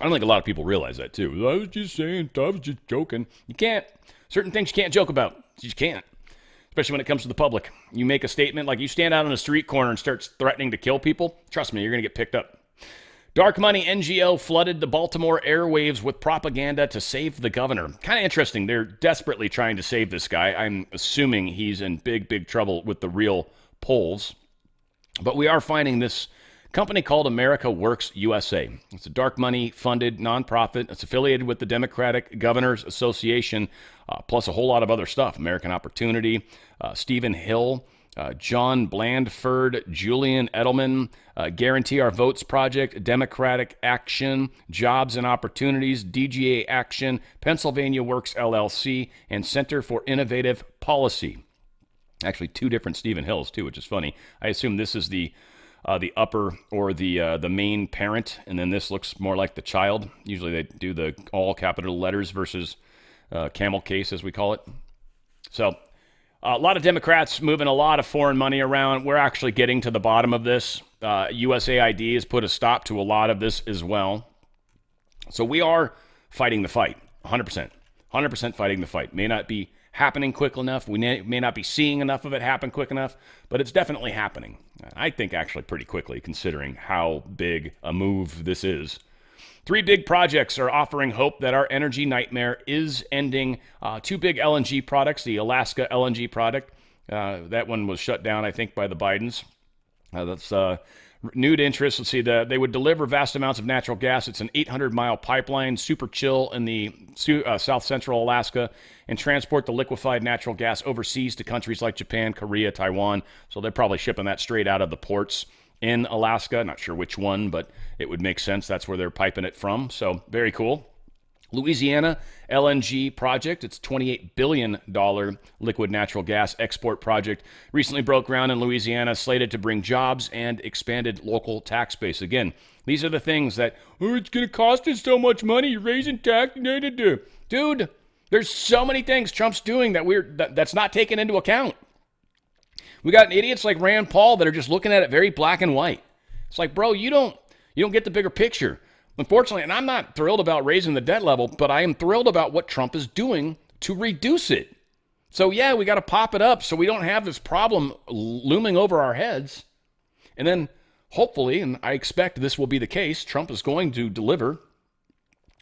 A: I don't think a lot of people realize that, too. I was just saying, I was just joking. You can't. Certain things you can't joke about. You just can't. Especially when it comes to the public. You make a statement, like you stand out on a street corner and start threatening to kill people, trust me, you're going to get picked up. Dark money NGO flooded the Baltimore airwaves with propaganda to save the governor. Kind of interesting. They're desperately trying to save this guy. I'm assuming he's in big, big trouble with the real polls. But we are finding this company called America Works USA. It's a dark money funded nonprofit. It's affiliated with the Democratic Governors Association, plus a whole lot of other stuff. American Opportunity, Stephen Hill, John Blandford, Julian Edelman, Guarantee Our Votes Project, Democratic Action, Jobs and Opportunities, DGA Action, Pennsylvania Works LLC, and Center for Innovative Policy. Actually, two different Stephen Hills, too, which is funny. I assume this is the upper or the main parent, and then this looks more like the child. Usually they do the all capital letters versus camel case, as we call it. So a lot of Democrats moving a lot of foreign money around. We're actually getting to the bottom of this. USAID has put a stop to a lot of this as well. So we are fighting the fight, 100%. 100% fighting the fight. May not be happening quick enough. We may not be seeing enough of it happen quick enough, but it's definitely happening. I think actually pretty quickly, considering how big a move this is. 3 big projects are offering hope that our energy nightmare is ending. 2 big LNG products, the Alaska LNG product. That one was shut down, I think, by the Bidens. That's renewed interest. Let's see, they would deliver vast amounts of natural gas. It's an 800-mile pipeline, super chill in the south central Alaska, and transport the liquefied natural gas overseas to countries like Japan, Korea, Taiwan. So they're probably shipping that straight out of the ports in Alaska. Not sure which one, but it would make sense. That's where they're piping it from. So very cool. Louisiana LNG project. It's a $28 billion liquid natural gas export project. Recently broke ground in Louisiana, slated to bring jobs and expanded local tax base. Again, these are the things that, it's going to cost us so much money, raising tax. Dude, there's so many things Trump's doing that's not taken into account. We got idiots like Rand Paul that are just looking at it very black and white. It's like, bro, you don't get the bigger picture. Unfortunately, and I'm not thrilled about raising the debt level, but I am thrilled about what Trump is doing to reduce it. So yeah, we got to pop it up so we don't have this problem looming over our heads. And then hopefully, and I expect this will be the case, Trump is going to deliver.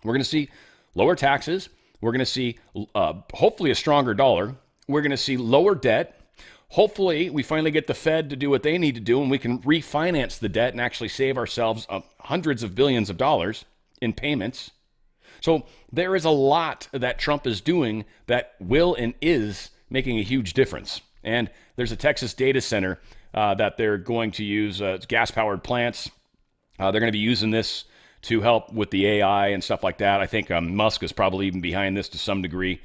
A: We're going to see lower taxes. We're going to see hopefully a stronger dollar. We're going to see lower debt. Hopefully, we finally get the Fed to do what they need to do and we can refinance the debt and actually save ourselves hundreds of billions of dollars in payments. So there is a lot that Trump is doing that will and is making a huge difference. And there's a Texas data center that they're going to use, gas-powered plants. They're going to be using this to help with the AI and stuff like that. I think Musk is probably even behind this to some degree.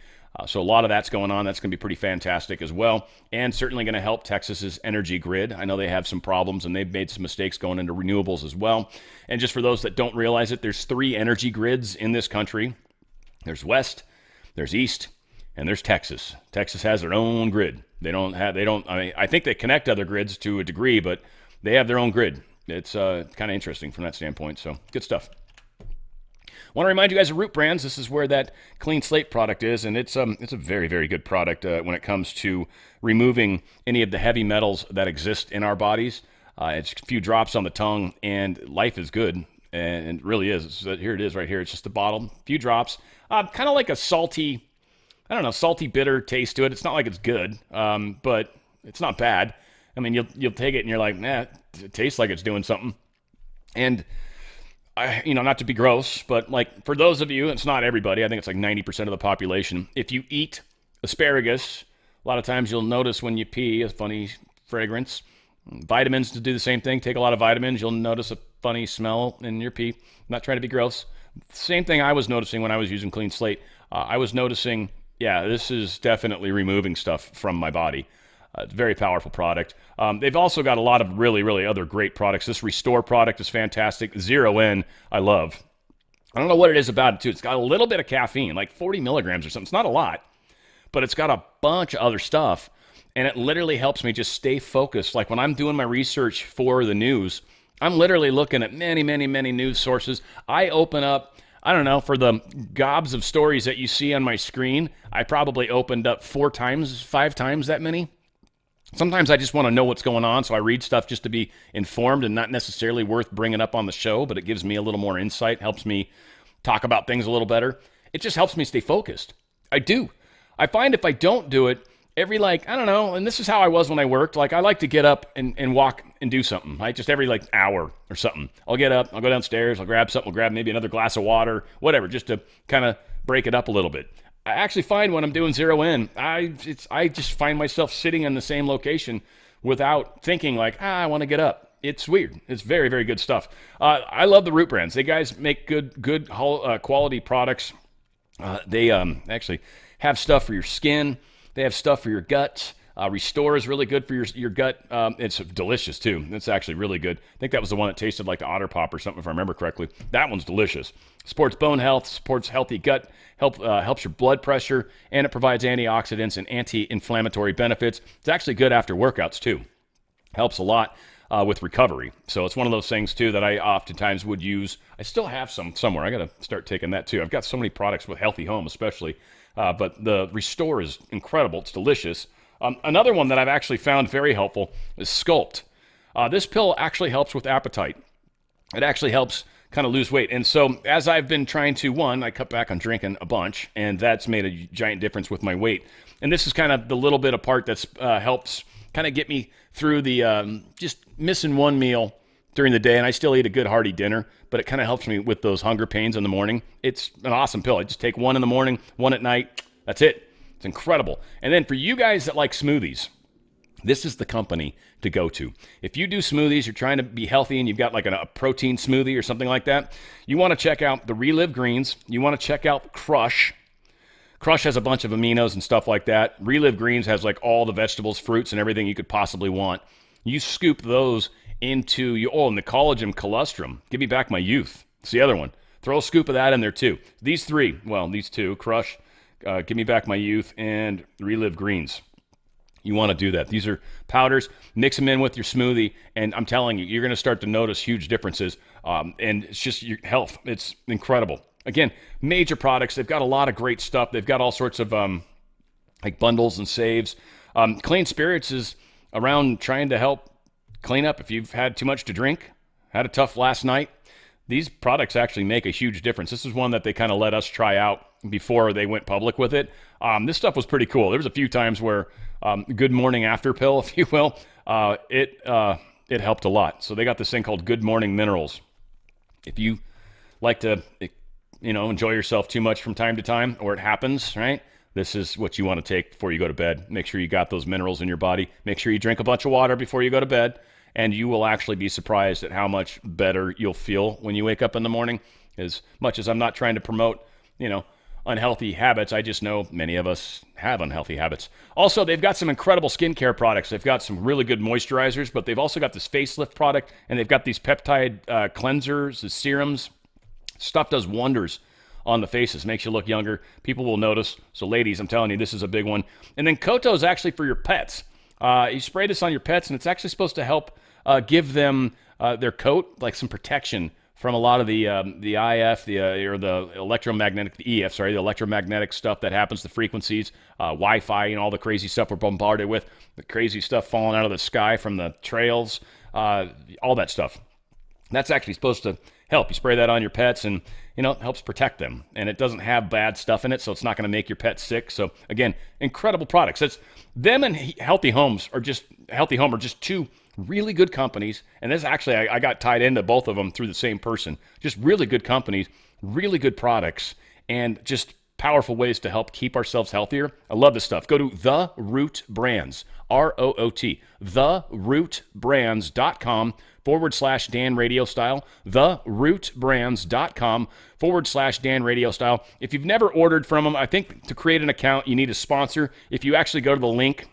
A: So a lot of that's going on. That's going to be pretty fantastic as well, and certainly going to help Texas's energy grid. I know they have some problems, and they've made some mistakes going into renewables as well. And just for those that don't realize it, there's 3 energy grids in this country. There's West, there's East, and there's Texas. Texas has their own grid. I think they connect other grids to a degree, but they have their own grid. It's kind of interesting from that standpoint. So good stuff. Want to remind you guys of Root Brands. This is where that clean slate product is, and it's a very, very good product when it comes to removing any of the heavy metals that exist in our bodies. It's a few drops on the tongue, and life is good, and it really is. Here it is right here. It's just a bottle, a few drops, kind of like a salty, I don't know, salty, bitter taste to it. It's not like it's good, but it's not bad. I mean, you'll take it and you're like, nah, it tastes like it's doing something. And not to be gross, but like for those of you, it's not everybody. I think it's like 90% of the population. If you eat asparagus, a lot of times you'll notice when you pee a funny fragrance. Vitamins to do the same thing. Take a lot of vitamins. You'll notice a funny smell in your pee. I'm not trying to be gross. Same thing I was noticing when I was using Clean Slate. I was noticing, this is definitely removing stuff from my body. It's a very powerful product. They've also got a lot of really, really other great products. This Restore product is fantastic. Zero N, I love. I don't know what it is about it, too. It's got a little bit of caffeine, like 40 milligrams or something. It's not a lot, but it's got a bunch of other stuff, and it literally helps me just stay focused. Like when I'm doing my research for the news, I'm literally looking at many, many, many news sources. I open up, I don't know, for the gobs of stories that you see on my screen, I probably opened up 5 times that many. Sometimes I just want to know what's going on, so I read stuff just to be informed and not necessarily worth bringing up on the show, but it gives me a little more insight, helps me talk about things a little better. It just helps me stay focused. I do. I find if I don't do it, every and this is how I was when I worked, I like to get up and walk and do something, right? Just every hour or something. I'll get up, I'll go downstairs, I'll grab something, I'll grab maybe another glass of water, whatever, just to kind of break it up a little bit. I actually find when I'm doing Zero N, I just find myself sitting in the same location without thinking I want to get up. It's weird. It's very, very good stuff. I love the Root brands. They guys make good quality products. They actually have stuff for your skin. They have stuff for your gut. Restore is really good for your gut. It's delicious too. It's actually really good. I think that was the one that tasted like the Otter Pop or something, if I remember correctly. That one's delicious. Supports bone health, supports healthy gut, helps your blood pressure, and it provides antioxidants and anti-inflammatory benefits. It's actually good after workouts too. Helps a lot with recovery. So it's one of those things too that I oftentimes would use. I still have some somewhere. I got to start taking that too. I've got so many products with Healthy Home especially, but the Restore is incredible. It's delicious. Another one that I've actually found very helpful is Sculpt. This pill actually helps with appetite. It actually helps kind of lose weight. And so as I've been trying to, I cut back on drinking a bunch, and that's made a giant difference with my weight. And this is kind of the little bit of part that's helps kind of get me through the just missing one meal during the day, and I still eat a good hearty dinner, but it kind of helps me with those hunger pains in the morning. It's an awesome pill. I just take one in the morning, one at night. That's it. It's incredible. And then for you guys that like smoothies, this is the company to go to. If you do smoothies, you're trying to be healthy and you've got a protein smoothie or something like that, you want to check out the Relive Greens. You want to check out Crush. Crush has a bunch of aminos and stuff like that. Relive Greens has all the vegetables, fruits, and everything you could possibly want. You scoop those into and the collagen colostrum. Give me back my youth. It's the other one. Throw a scoop of that in there too. These two, Crush, Give Me Back My Youth, and Relive Greens. You want to do that. These are powders. Mix them in with your smoothie, and I'm telling you, you're going to start to notice huge differences. And it's just your health. It's incredible. Again, major products. They've got a lot of great stuff. They've got all sorts of bundles and saves. Clean Spirits is around trying to help clean up if you've had too much to drink, had a tough last night. These products actually make a huge difference. This is one that they kind of let us try out before they went public with it. This stuff was pretty cool. There was a few times where Good Morning After pill, if you will, it helped a lot. So they got this thing called Good Morning Minerals. If you like to, enjoy yourself too much from time to time, or it happens, right? This is what you want to take before you go to bed. Make sure you got those minerals in your body. Make sure you drink a bunch of water before you go to bed. And you will actually be surprised at how much better you'll feel when you wake up in the morning. As much as I'm not trying to promote, unhealthy habits, I just know many of us have unhealthy habits. Also, they've got some incredible skincare products. They've got some really good moisturizers, but they've also got this facelift product, and they've got these peptide cleansers, the serums. Stuff does wonders on the faces, makes you look younger. People will notice. So ladies, I'm telling you, this is a big one. And then Koto is actually for your pets. You spray this on your pets, and it's actually supposed to help give them their coat some protection from a lot of the IF, or the electromagnetic, the EF, the electromagnetic stuff that happens, the frequencies, Wi-Fi, all the crazy stuff we're bombarded with, the crazy stuff falling out of the sky from the trails, all that stuff. That's actually supposed to help. You spray that on your pets and, it helps protect them. And it doesn't have bad stuff in it, so it's not going to make your pet sick. So, again, incredible products. It's them and Healthy Home are just two really good companies. And this actually, I got tied into both of them through the same person. Just really good companies, really good products, and just powerful ways to help keep ourselves healthier. I love this stuff. Go to The Root Brands, ROOT, therootbrands.com/Dan Radio Style, therootbrands.com/Dan Radio Style. If you've never ordered from them, I think to create an account, you need a sponsor. If you actually go to the link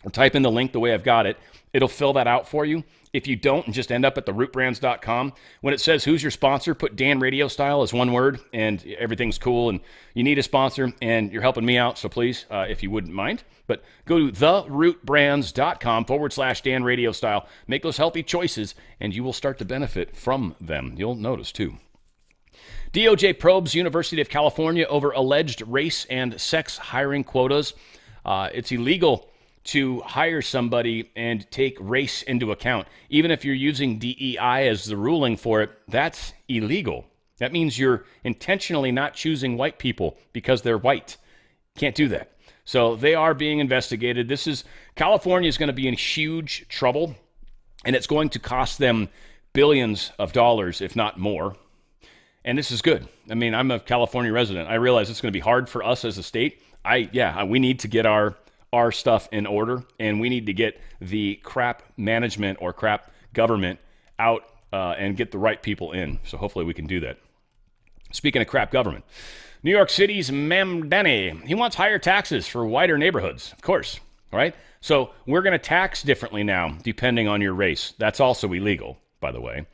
A: or type in the link the way I've got it, it'll fill that out for you. If you don't and just end up at therootbrands.com, when it says who's your sponsor, put Dan Radio Style as one word and everything's cool. And you need a sponsor and you're helping me out, so please, if you wouldn't mind. But go to therootbrands.com/Dan Radio Style. Make those healthy choices and you will start to benefit from them. You'll notice too. DOJ probes University of California over alleged race and sex hiring quotas. It's illegal to hire somebody and take race into account. Even if you're using DEI as the ruling for it, that's illegal. That means you're intentionally not choosing white people because they're white. Can't do that. So they are being investigated. California is going to be in huge trouble, and it's going to cost them billions of dollars, if not more. And this is good. I mean, I'm a California resident. I realize it's going to be hard for us as a state. We need to get our stuff in order, and we need to get the crap management or crap government out and get the right people in. So hopefully we can do that. Speaking of crap government, New York City's Mamdani, he wants higher taxes for whiter neighborhoods, of course, right? So we're going to tax differently now, depending on your race. That's also illegal, by the way.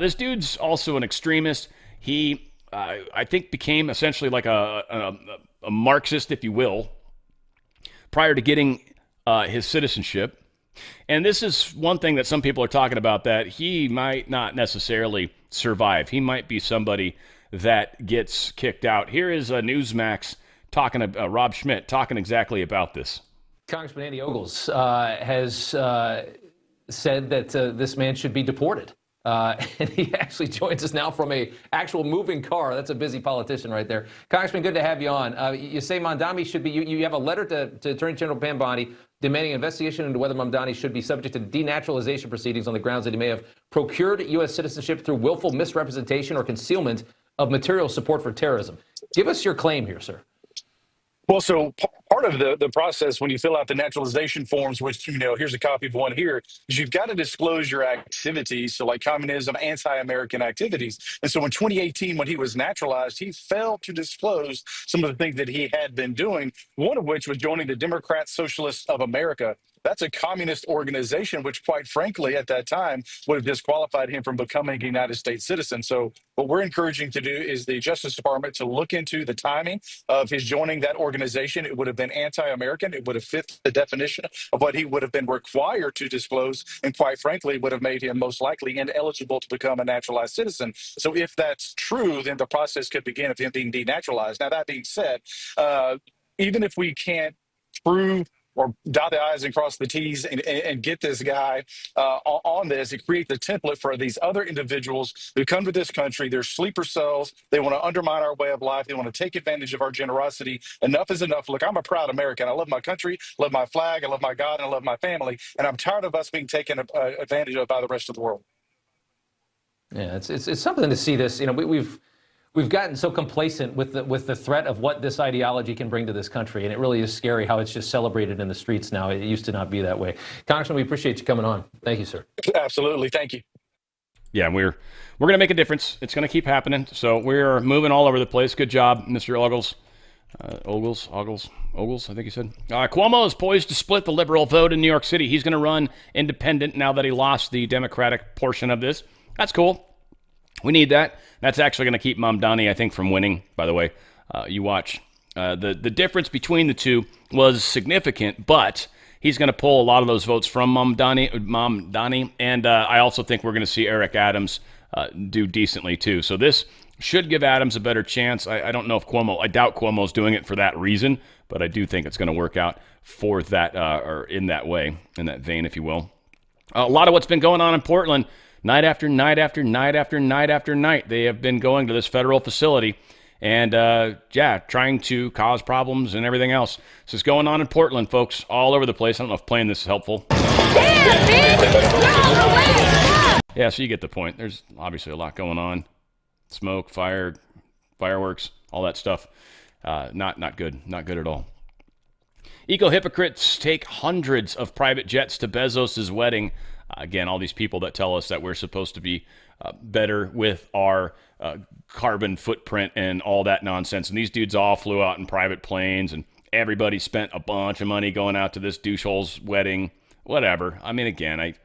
A: This dude's also an extremist. He, I think, became essentially like a Marxist, if you will, prior to getting his citizenship. And this is one thing that some people are talking about, that he might not necessarily survive. He might be somebody that gets kicked out. Here is Newsmax talking to Rob Schmidt talking exactly about this.
F: Congressman Andy Ogles has said that this man should be deported. And he actually joins us now from a actual moving car. That's a busy politician right there. Congressman, good to have you on. You say Mamdani should be, you have a letter to Attorney General Pam Bondi demanding an investigation into whether Mamdani should be subject to denaturalization proceedings on the grounds that he may have procured U.S. citizenship through willful misrepresentation or concealment of material support for terrorism. Give us your claim here, sir.
I: Well, so part of the process when you fill out the naturalization forms, which, here's a copy of one here, is you've got to disclose your activities. So like communism, anti-American activities. And so in 2018, when he was naturalized, he failed to disclose some of the things that he had been doing, one of which was joining the Democrat Socialists of America. That's a communist organization, which quite frankly, at that time, would have disqualified him from becoming a United States citizen. So what we're encouraging to do is the Justice Department to look into the timing of his joining that organization. It would have been anti-American. It would have fit the definition of what he would have been required to disclose, and quite frankly, would have made him most likely ineligible to become a naturalized citizen. So if that's true, then the process could begin of him being denaturalized. Now, that being said, even if we can't prove or dot the I's and cross the T's and get this guy on this, it creates the template for these other individuals who come to this country. They're sleeper cells. They want to undermine our way of life. They want to take advantage of our generosity. Enough is enough. Look, I'm a proud American. I love my country, love my flag, I love my God, and I love my family. And I'm tired of us being taken advantage of by the rest of the world.
F: Yeah, it's something to see this. We've gotten so complacent with the threat of what this ideology can bring to this country, and it really is scary how it's just celebrated in the streets now. It used to not be that way. Congressman, we appreciate you coming on. Thank you, sir.
I: Absolutely. Thank you.
A: Yeah, we're going to make a difference. It's going to keep happening. So we're moving all over the place. Good job, Mr. Ogles. Ogles, I think you said. Cuomo is poised to split the liberal vote in New York City. He's going to run independent now that he lost the Democratic portion of this. That's cool. We need that. That's actually going to keep Mamdani, I think, from winning, by the way. You watch. The difference between the two was significant, but he's going to pull a lot of those votes from Mamdani. And I also think we're going to see Eric Adams do decently, too. So this should give Adams a better chance. I don't know if I doubt Cuomo's doing it for that reason, but I do think it's going to work out for that, or in that way, in that vein, if you will. A lot of what's been going on in Portland Night after night after night after night after night, they have been going to this federal facility and, trying to cause problems and everything else. This is going on in Portland, folks, all over the place. I don't know if playing this is helpful. Yeah, so you get the point. There's obviously a lot going on. Smoke, fire, fireworks, all that stuff. Not good. Not good at all. Eco-hypocrites take hundreds of private jets to Bezos' wedding. Again, all these people that tell us that we're supposed to be better with our carbon footprint and all that nonsense. And these dudes all flew out in private planes, and everybody spent a bunch of money going out to this douchehole's wedding. Whatever. I mean, again,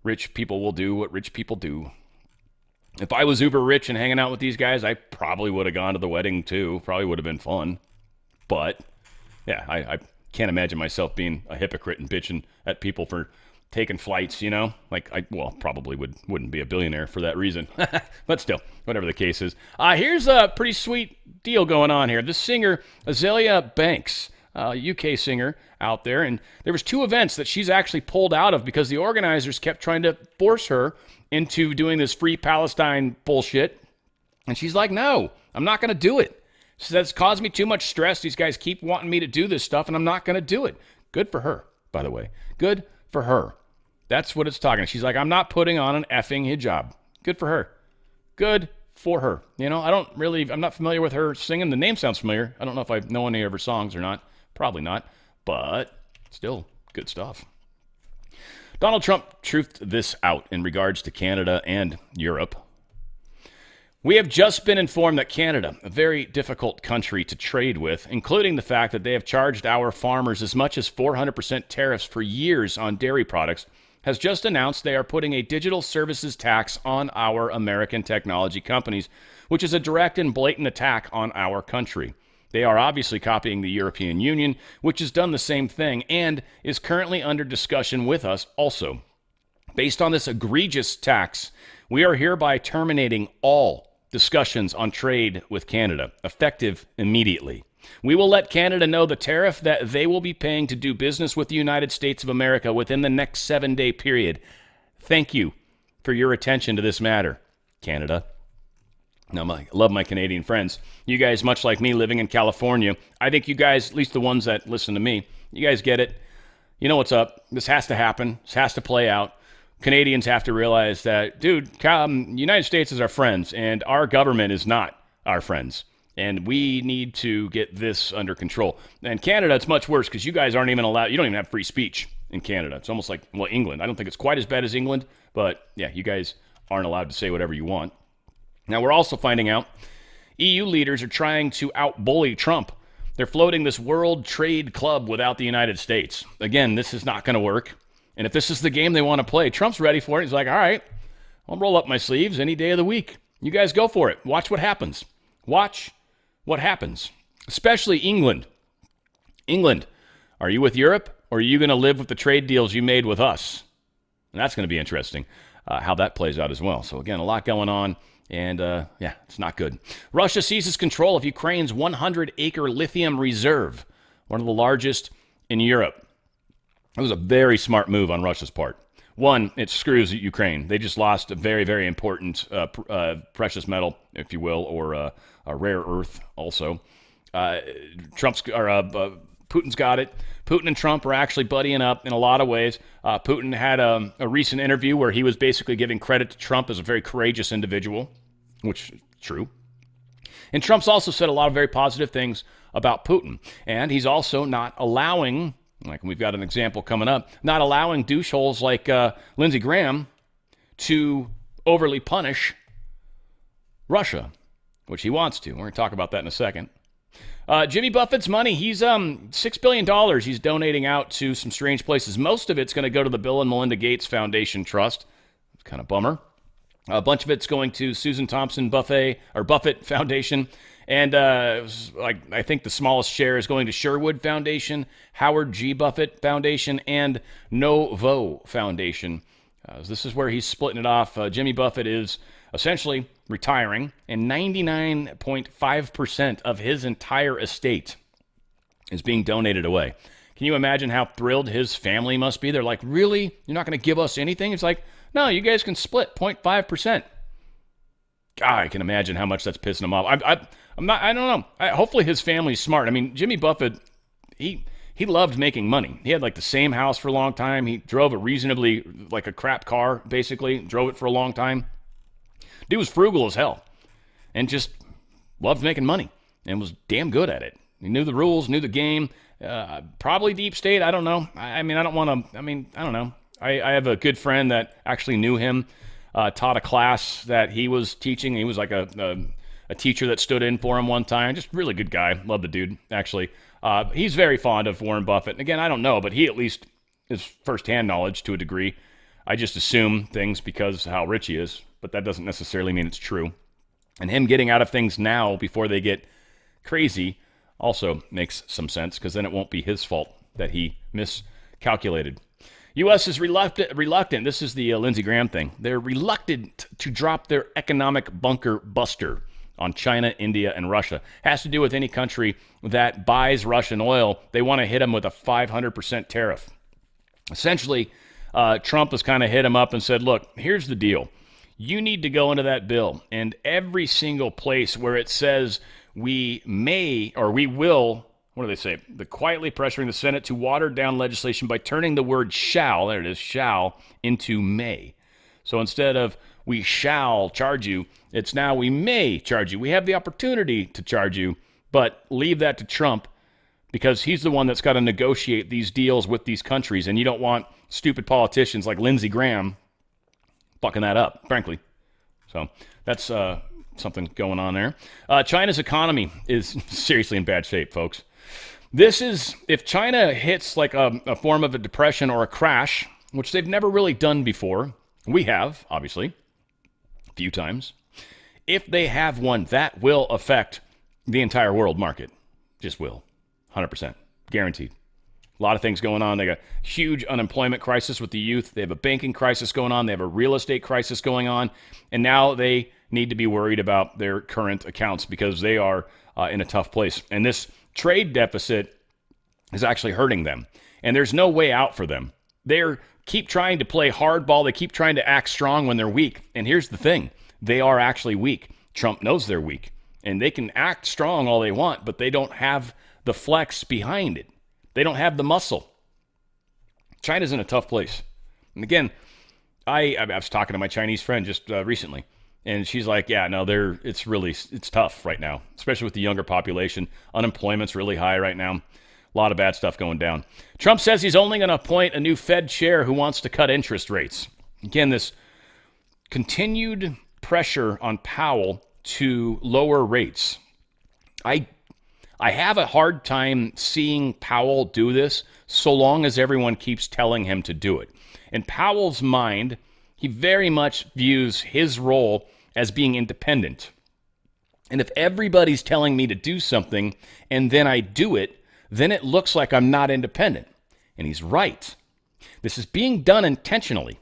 A: rich people will do what rich people do. If I was uber rich and hanging out with these guys, I probably would have gone to the wedding too. Probably would have been fun. But, yeah, I can't imagine myself being a hypocrite and bitching at people for taking flights, you know? Like, probably wouldn't be a billionaire for that reason. But still, whatever the case is. Here's a pretty sweet deal going on here. This singer, Azalea Banks, UK singer out there, and there was 2 events that she's actually pulled out of because the organizers kept trying to force her into doing this free Palestine bullshit. And she's like, no, I'm not going to do it. She says, it's caused me too much stress. These guys keep wanting me to do this stuff, and I'm not going to do it. Good for her, by the way. Good for her. That's what it's talking. She's like, I'm not putting on an effing hijab. Good for her. Good for her. You know, I'm not familiar with her singing. The name sounds familiar. I don't know if I know any of her songs or not. Probably not. But still, good stuff. Donald Trump truthed this out in regards to Canada and Europe. We have just been informed that Canada, a very difficult country to trade with, including the fact that they have charged our farmers as much as 400% tariffs for years on dairy products, has just announced they are putting a digital services tax on our American technology companies, which is a direct and blatant attack on our country. They are obviously copying the European Union, which has done the same thing and is currently under discussion with us also. Based on this egregious tax, we are hereby terminating all discussions on trade with Canada, effective immediately. We will let Canada know the tariff that they will be paying to do business with the United States of America within the next 7-day period. Thank you for your attention to this matter, Canada. Now, I love my Canadian friends. You guys, much like me living in California, I think you guys, at least the ones that listen to me, you guys get it. You know what's up. This has to happen. This has to play out. Canadians have to realize that, dude, United States is our friends, and our government is not our friends. And we need to get this under control. And Canada, it's much worse because you guys aren't even allowed, you don't even have free speech in Canada. It's almost like, well, England. I don't think it's quite as bad as England, but yeah, you guys aren't allowed to say whatever you want. Now, we're also finding out EU leaders are trying to out-bully Trump. They're floating this World Trade Club without the United States. Again, this is not going to work. And if this is the game they want to play, Trump's ready for it. He's like, all right, I'll roll up my sleeves any day of the week. You guys go for it. Watch what happens. Watch what happens. Especially England. England, are you with Europe, or are you going to live with the trade deals you made with us? And that's going to be interesting, how that plays out as well. So again, a lot going on. And it's not good. Russia seizes control of Ukraine's 100-acre lithium reserve, one of the largest in Europe. It was a very smart move on Russia's part. One, it screws Ukraine. They just lost a very, very important precious metal, if you will, or a rare earth also. Putin's got it. Putin and Trump are actually buddying up in a lot of ways. Putin had a recent interview where he was basically giving credit to Trump as a very courageous individual, which is true. And Trump's also said a lot of very positive things about Putin. And he's also not allowing, like we've got an example coming up, not allowing doucheholes like Lindsey Graham to overly punish Russia, which he wants to. We're going to talk about that in a second. Jimmy Buffett's money, he's $6 billion he's donating out to some strange places. Most of it's going to go to the Bill and Melinda Gates Foundation Trust. It's kind of bummer. A bunch of it's going to Susan Thompson Buffett Foundation. And I think the smallest share is going to Sherwood Foundation, Howard G. Buffett Foundation, and Novo Foundation. This is where he's splitting it off. Jimmy Buffett is essentially retiring, and 99.5% of his entire estate is being donated away. Can you imagine how thrilled his family must be? They're like, really? You're not going to give us anything? It's like, No, you guys can split 0.5%. God, I can imagine how much that's pissing him off. I don't know. Hopefully his family's smart. I mean, Jimmy Buffett, he loved making money. He had like the same house for a long time. He drove a reasonably, like a crap car, basically. Drove it for a long time. Dude was frugal as hell and just loved making money and was damn good at it. He knew the rules, knew the game. Probably deep state. I don't know. I don't know. I have a good friend that actually knew him, taught a class that he was teaching. He was like a teacher that stood in for him one time. Just really good guy. Love the dude, actually. He's very fond of Warren Buffett. And again, I don't know, but he at least is firsthand knowledge to a degree. I just assume things because of how rich he is, but that doesn't necessarily mean it's true. And him getting out of things now before they get crazy also makes some sense, because then it won't be his fault that he miscalculated. U.S. is reluctant. This is the Lindsey Graham thing. They're reluctant to drop their economic bunker buster on China, India, and Russia. Has to do with any country that buys Russian oil. They want to hit them with a 500% tariff. Essentially, Trump has kind of hit him up and said, look, here's the deal. You need to go into that bill, and every single place where it says we may or we will, what do they say? The quietly pressuring the Senate to water down legislation by turning the word shall, there it is, shall, into may. So instead of we shall charge you, it's now we may charge you. We have the opportunity to charge you, but leave that to Trump, because he's the one that's got to negotiate these deals with these countries, and you don't want stupid politicians like Lindsey Graham fucking that up, frankly. So that's something going on there. China's economy is seriously in bad shape, folks. This is, if China hits like a form of a depression or a crash, which they've never really done before, we have, obviously, a few times. If they have one, that will affect the entire world market. Just will. 100%. Guaranteed. A lot of things going on. They got huge unemployment crisis with the youth. They have a banking crisis going on. They have a real estate crisis going on. And now they need to be worried about their current accounts because they are in a tough place. And this trade deficit is actually hurting them. And there's no way out for them. They're keep trying to play hardball. They keep trying to act strong when they're weak. And here's the thing. They are actually weak. Trump knows they're weak. And they can act strong all they want, but they don't have the flex behind it. They don't have the muscle. China's in a tough place. And again, I was talking to my Chinese friend just recently, and she's like, yeah, no, it's tough right now, especially with the younger population. Unemployment's really high right now. A lot of bad stuff going down. Trump says he's only going to appoint a new Fed chair who wants to cut interest rates. Again, this continued pressure on Powell to lower rates. I have a hard time seeing Powell do this so long as everyone keeps telling him to do it. In Powell's mind, he very much views his role as being independent. And if everybody's telling me to do something and then I do it, then it looks like I'm not independent. And he's right. This is being done intentionally.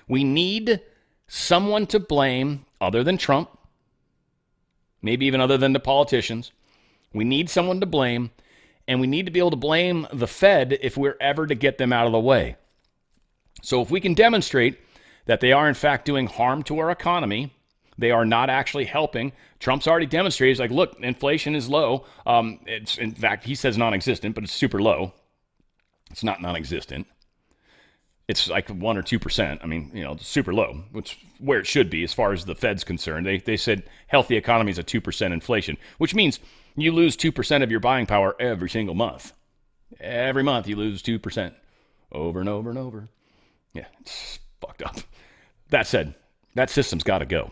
A: We need someone to blame other than Trump, maybe even other than the politicians. We need someone to blame, and we need to be able to blame the Fed if we're ever to get them out of the way. So if we can demonstrate that they are in fact doing harm to our economy, they are not actually helping. Trump's already demonstrated, he's like, look, inflation is low. It's, in fact, he says non-existent, but it's super low. It's not non-existent. It's like 1 or 2%. I mean, super low, which where it should be as far as the Fed's concerned. They said healthy economy is a 2% inflation, which means you lose 2% of your buying power every single month. Every month you lose 2% over and over and over. Yeah, it's fucked up. That said, that system's got to go.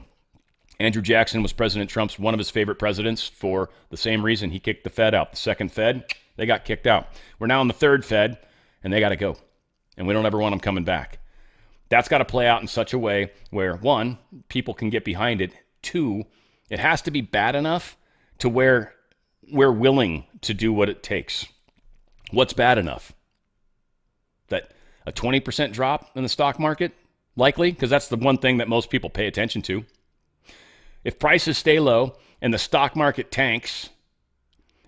A: Andrew Jackson was President Trump's one of his favorite presidents for the same reason he kicked the Fed out. The second Fed, they got kicked out. We're now in the third Fed, and they got to go. And we don't ever want them coming back. That's got to play out in such a way where, one, people can get behind it. Two, it has to be bad enough to where we're willing to do what it takes. What's bad enough? That a 20% drop in the stock market? Likely, because that's the one thing that most people pay attention to. If prices stay low and the stock market tanks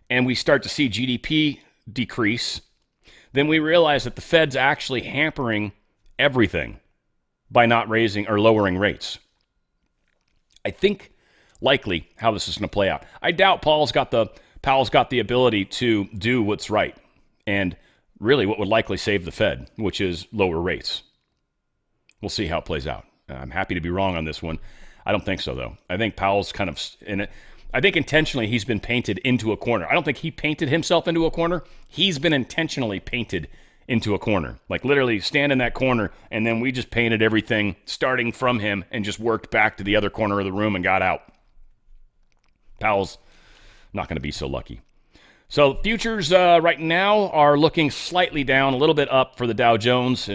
A: and we start to see GDP decrease, then we realize that the Fed's actually hampering everything. by not raising or lowering rates. I think likely how this is going to play out. I doubt Powell's got the ability to do what's right and really what would likely save the Fed, which is lower rates. We'll see how it plays out. I'm happy to be wrong on this one. I don't think so, though. I think Powell's kind of in it. I think intentionally he's been painted into a corner. I don't think he painted himself into a corner. He's been intentionally painted into a corner. Like literally stand in that corner, and then we just painted everything starting from him and just worked back to the other corner of the room and got out. Powell's not going to be so lucky. So futures right now are looking slightly down, a little bit up for the Dow Jones.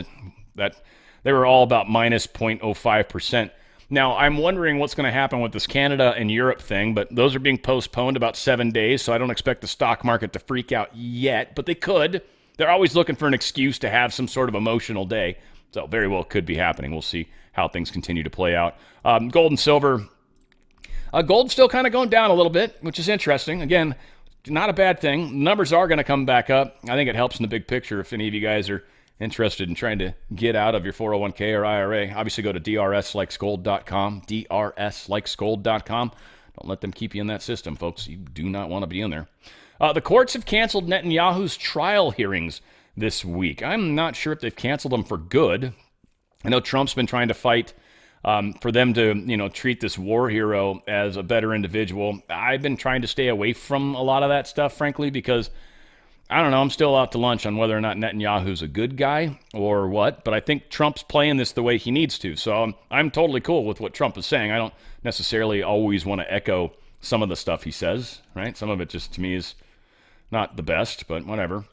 A: They were all about minus 0.05%. Now, I'm wondering what's going to happen with this Canada and Europe thing, but those are being postponed about 7 days, so I don't expect the stock market to freak out yet, but they could. They're always looking for an excuse to have some sort of emotional day, so very well could be happening. We'll see how things continue to play out. Gold and silver. Gold's still kind of going down a little bit, which is interesting. Again, not a bad thing. Numbers are going to come back up. I think it helps in the big picture if any of you guys are interested in trying to get out of your 401k or IRA. Obviously, go to drslikesgold.com, drslikesgold.com. Don't let them keep you in that system, folks. You do not want to be in there. The courts have canceled Netanyahu's trial hearings this week. I'm not sure if they've canceled them for good. I know Trump's been trying to fight for them to, treat this war hero as a better individual. I've been trying to stay away from a lot of that stuff, frankly, because I don't know. I'm still out to lunch on whether or not Netanyahu's a good guy or what, but I think Trump's playing this the way he needs to. So I'm totally cool with what Trump is saying. I don't necessarily always want to echo some of the stuff he says, right? Some of it just to me is not the best, but whatever.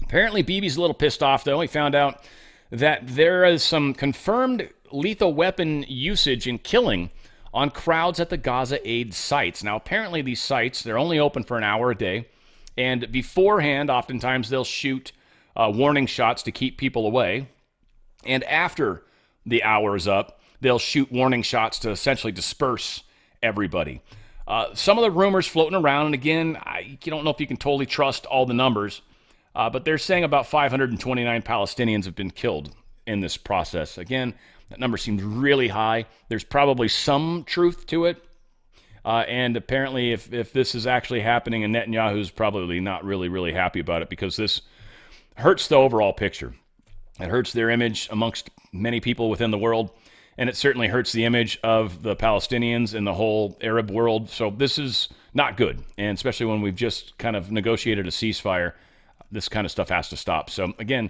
A: Apparently, Bibi's a little pissed off, though. He found out that there is some confirmed lethal weapon usage and killing on crowds at the Gaza aid sites. Now, apparently these sites, they're only open for an hour a day. And beforehand, oftentimes, they'll shoot warning shots to keep people away. And after the hour is up, they'll shoot warning shots to essentially disperse everybody. Some of the rumors floating around, and again, you don't know if you can totally trust all the numbers, but they're saying about 529 Palestinians have been killed in this process. Again, that number seems really high. There's probably some truth to it. And apparently, if this is actually happening, and Netanyahu's probably not really happy about it, because this hurts the overall picture. It hurts their image amongst many people within the world, and it certainly hurts the image of the Palestinians and the whole Arab world. So this is not good, and especially when we've just kind of negotiated a ceasefire, this kind of stuff has to stop. So again,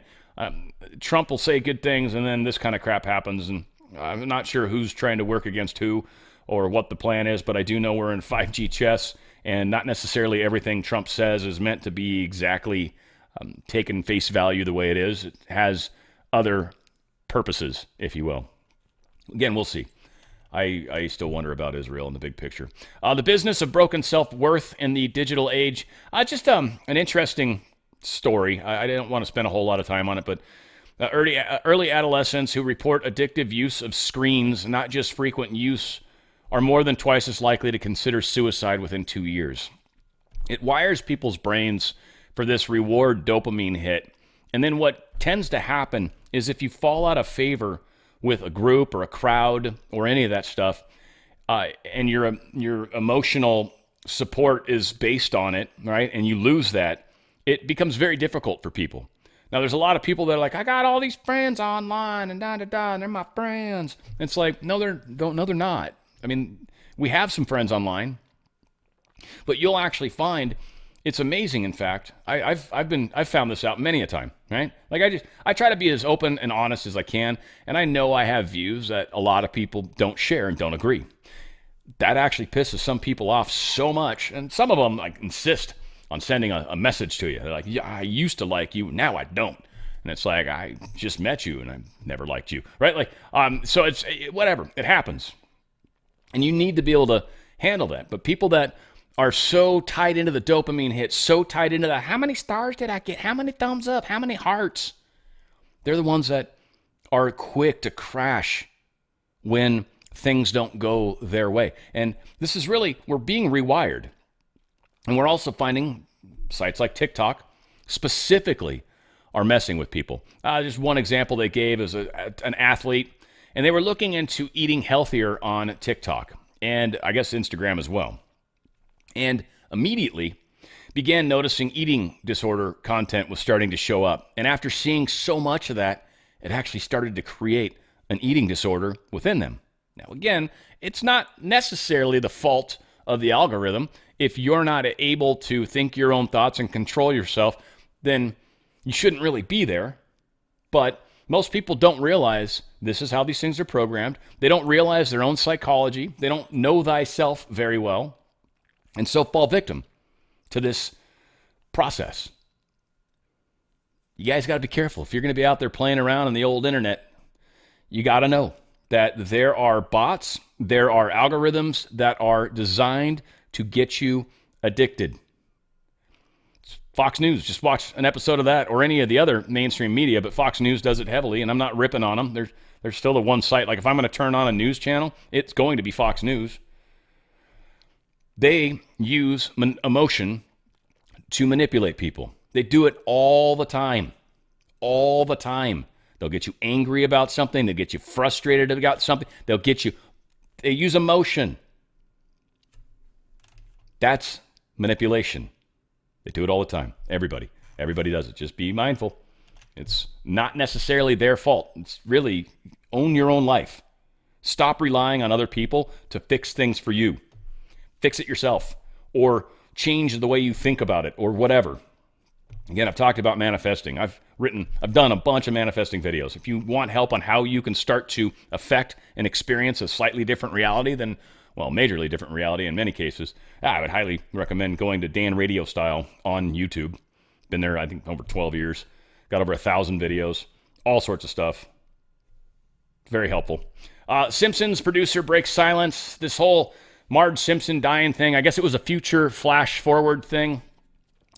A: Trump will say good things, and then this kind of crap happens, and I'm not sure who's trying to work against who or what the plan is, but I do know we're in 5G chess, and not necessarily everything Trump says is meant to be exactly taken face value the way it is. It has other purposes, if you will. Again, we'll see. I still wonder about Israel in the big picture. The business of broken self-worth in the digital age. Just an interesting story. I don't want to spend a whole lot of time on it, but early adolescents who report addictive use of screens, not just frequent use, are more than twice as likely to consider suicide within 2 years. It wires people's brains for this reward dopamine hit. And then what tends to happen is if you fall out of favor with a group or a crowd or any of that stuff, and your emotional support is based on it, right, and you lose that, it becomes very difficult for people. Now, there's a lot of people that are like, I got all these friends online and and they're my friends. And it's like, no, they're not. I mean, we have some friends online, but you'll actually find it's amazing. In fact, I've found this out many a time, right? Like I try to be as open and honest as I can, and I know I have views that a lot of people don't share and don't agree. That actually pisses some people off so much, and some of them like insist on sending a message to you. They're like, yeah, I used to like you, now I don't. And it's like, I just met you and I never liked you, right? Like, so it's whatever, it happens. And you need to be able to handle that. But people that are so tied into the dopamine hit, so tied into the, how many stars did I get? How many thumbs up? How many hearts? They're the ones that are quick to crash when things don't go their way. And this is really, we're being rewired. And we're also finding sites like TikTok specifically are messing with people. Just one example they gave is an athlete, And they were looking into eating healthier on TikTok and I guess Instagram as well. And immediately began noticing eating disorder content was starting to show up. And after seeing so much of that, it actually started to create an eating disorder within them. Now, again, it's not necessarily the fault of the algorithm. If you're not able to think your own thoughts and control yourself, then you shouldn't really be there. But most people don't realize this is how these things are programmed. They don't realize their own psychology. They don't know thyself very well, and so fall victim to this process. You guys got to be careful. If you're going to be out there playing around on the old internet, you got to know that there are bots, there are algorithms that are designed to get you addicted. Fox News, just watch an episode of that, or any of the other mainstream media, but Fox News does it heavily, and I'm not ripping on them. There's still the one site. Like, if I'm going to turn on a news channel, it's going to be Fox News. They use emotion to manipulate people. They do it all the time. All the time. They'll get you angry about something. They'll get you frustrated about something. They use emotion. That's manipulation. They do it all the time. Everybody does it. Just be mindful. It's not necessarily their fault. It's really, own your own life. Stop relying on other people to fix things for you. Fix it yourself, or change the way you think about it, or whatever. Again, I've talked about manifesting. I've done a bunch of manifesting videos. If you want help on how you can start to affect and experience a slightly different reality than, well, majorly different reality in many cases, I would highly recommend going to Dan Radio Style on YouTube. Been there, I think, over 12 years. Got over 1,000 videos, all sorts of stuff. Very helpful. Simpsons producer breaks silence. This whole Marge Simpson dying thing, I guess it was a future flash forward thing.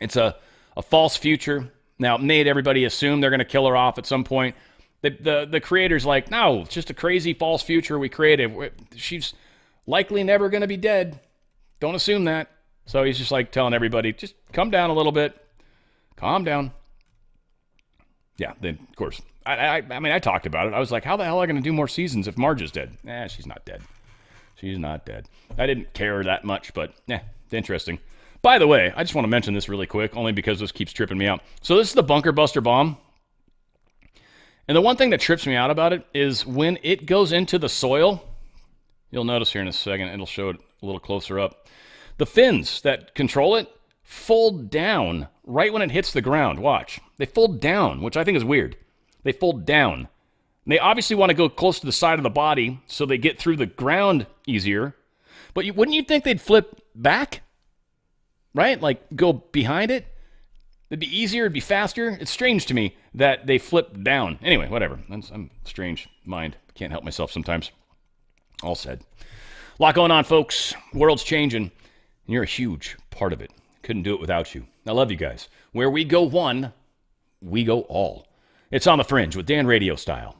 A: It's a false future. Now, it made everybody assume they're going to kill her off at some point. The creator's like, no, it's just a crazy false future we created. She's likely never going to be dead. Don't assume that. So he's just like telling everybody, just calm down a little bit. Calm down. Yeah, then, of course, I mean, I talked about it. I was like, how the hell am I going to do more seasons if Marge is dead? She's not dead. She's not dead. I didn't care that much, but it's interesting. By the way, I just want to mention this really quick, only because this keeps tripping me out. So this is the bunker buster bomb. And the one thing that trips me out about it is when it goes into the soil, you'll notice here in a second, it'll show it a little closer up. The fins that control it fold down right when it hits the ground. Watch. They fold down, which I think is weird. They fold down. They obviously want to go close to the side of the body so they get through the ground easier. But wouldn't you think they'd flip back? Right? Like, go behind it? It'd be easier, it'd be faster. It's strange to me that they flip down. Anyway, whatever. I'm a strange mind. Can't help myself sometimes. All said. A lot going on, folks. World's changing, and you're a huge part of it. Couldn't do it without you. I love you guys. Where we go one, we go all. It's On the Fringe with Dan Radio Style.